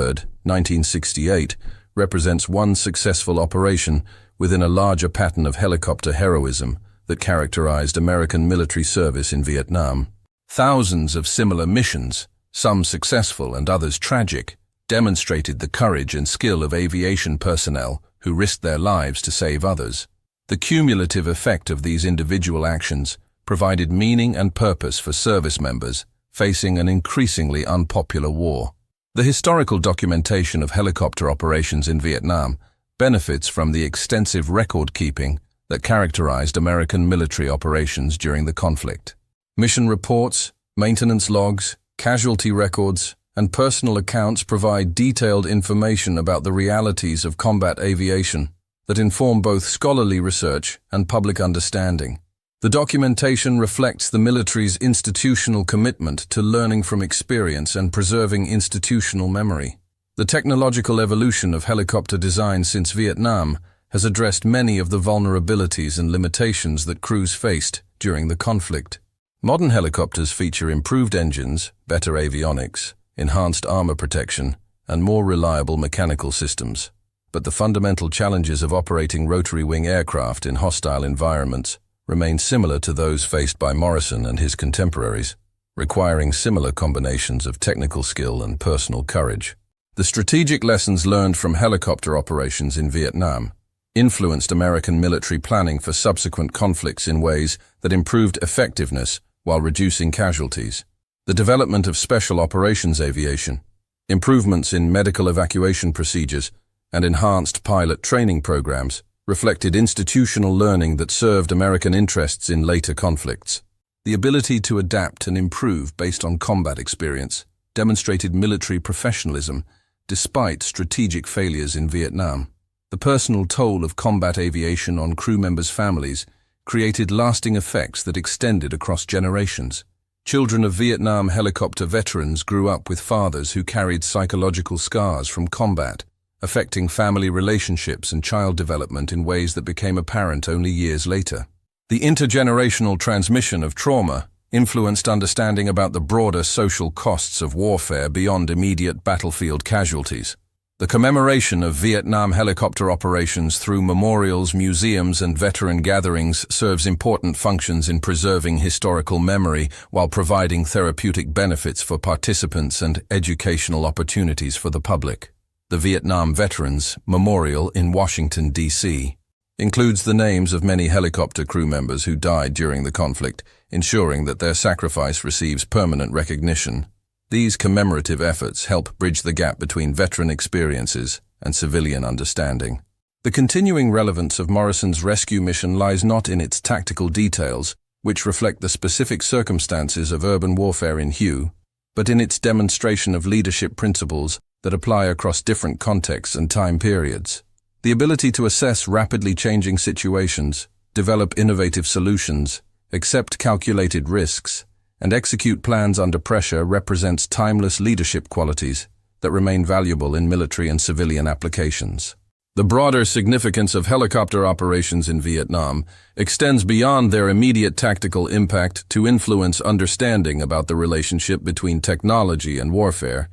1968, represents one successful operation within a larger pattern of helicopter heroism that characterized American military service in Vietnam. Thousands of similar missions, some successful and others tragic, demonstrated the courage and skill of aviation personnel who risked their lives to save others. The cumulative effect of these individual actions provided meaning and purpose for service members facing an increasingly unpopular war. The historical documentation of helicopter operations in Vietnam benefits from the extensive record-keeping that characterized American military operations during the conflict. Mission reports, maintenance logs, casualty records, and personal accounts provide detailed information about the realities of combat aviation that inform both scholarly research and public understanding. The documentation reflects the military's institutional commitment to learning from experience and preserving institutional memory. The technological evolution of helicopter design since Vietnam has addressed many of the vulnerabilities and limitations that crews faced during the conflict. Modern helicopters feature improved engines, better avionics, enhanced armor protection, and more reliable mechanical systems. But the fundamental challenges of operating rotary-wing aircraft in hostile environments remain similar to those faced by Morrison and his contemporaries, requiring similar combinations of technical skill and personal courage. The strategic lessons learned from helicopter operations in Vietnam influenced American military planning for subsequent conflicts in ways that improved effectiveness while reducing casualties. The development of special operations aviation, improvements in medical evacuation procedures, and enhanced pilot training programs reflected institutional learning that served American interests in later conflicts. The ability to adapt and improve based on combat experience demonstrated military professionalism despite strategic failures in Vietnam. The personal toll of combat aviation on crew members' families created lasting effects that extended across generations. Children of Vietnam helicopter veterans grew up with fathers who carried psychological scars from combat, affecting family relationships and child development in ways that became apparent only years later. The intergenerational transmission of trauma influenced understanding about the broader social costs of warfare beyond immediate battlefield casualties. The commemoration of Vietnam helicopter operations through memorials, museums, and veteran gatherings serves important functions in preserving historical memory while providing therapeutic benefits for participants and educational opportunities for the public. The Vietnam Veterans Memorial in Washington, D.C., includes the names of many helicopter crew members who died during the conflict, ensuring that their sacrifice receives permanent recognition. These commemorative efforts help bridge the gap between veteran experiences and civilian understanding. The continuing relevance of Morrison's rescue mission lies not in its tactical details, which reflect the specific circumstances of urban warfare in Huey, but in its demonstration of leadership principles that apply across different contexts and time periods. The ability to assess rapidly changing situations, develop innovative solutions, accept calculated risks, and execute plans under pressure represents timeless leadership qualities that remain valuable in military and civilian applications. The broader significance of helicopter operations in Vietnam extends beyond their immediate tactical impact to influence understanding about the relationship between technology and warfare,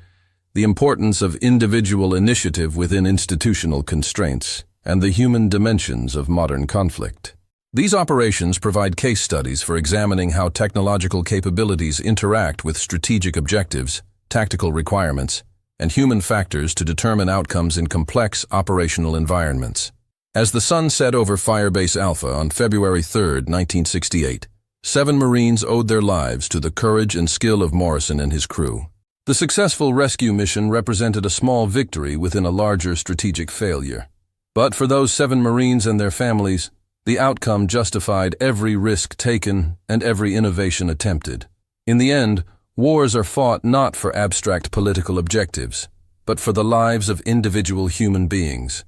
the importance of individual initiative within institutional constraints, and the human dimensions of modern conflict. These operations provide case studies for examining how technological capabilities interact with strategic objectives, tactical requirements, and human factors to determine outcomes in complex operational environments. As the sun set over Firebase Alpha on February 3, 1968, 7 Marines owed their lives to the courage and skill of Morrison and his crew. The successful rescue mission represented a small victory within a larger strategic failure. But for those 7 Marines and their families, the outcome justified every risk taken and every innovation attempted. In the end, wars are fought not for abstract political objectives, but for the lives of individual human beings.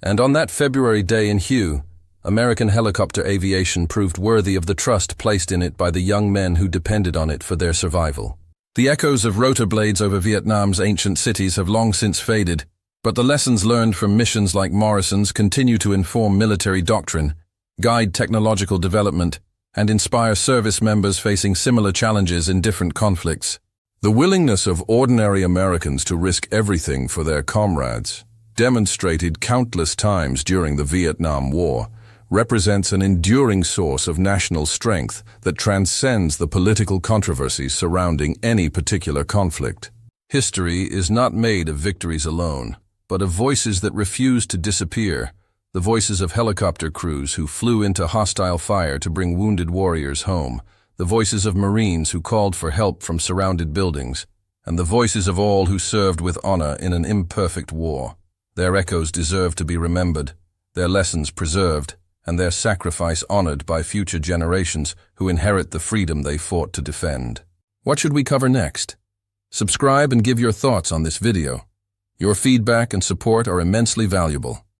And on that February day in Huey, American helicopter aviation proved worthy of the trust placed in it by the young men who depended on it for their survival. The echoes of rotor blades over Vietnam's ancient cities have long since faded, but the lessons learned from missions like Morrison's continue to inform military doctrine, guide technological development, and inspire service members facing similar challenges in different conflicts. The willingness of ordinary Americans to risk everything for their comrades, demonstrated countless times during the Vietnam War, represents an enduring source of national strength that transcends the political controversies surrounding any particular conflict. History is not made of victories alone, but of voices that refuse to disappear, the voices of helicopter crews who flew into hostile fire to bring wounded warriors home, the voices of Marines who called for help from surrounded buildings, and the voices of all who served with honor in an imperfect war. Their echoes deserve to be remembered, their lessons preserved, and their sacrifice honored by future generations who inherit the freedom they fought to defend. What should we cover next? Subscribe and give your thoughts on this video. Your feedback and support are immensely valuable.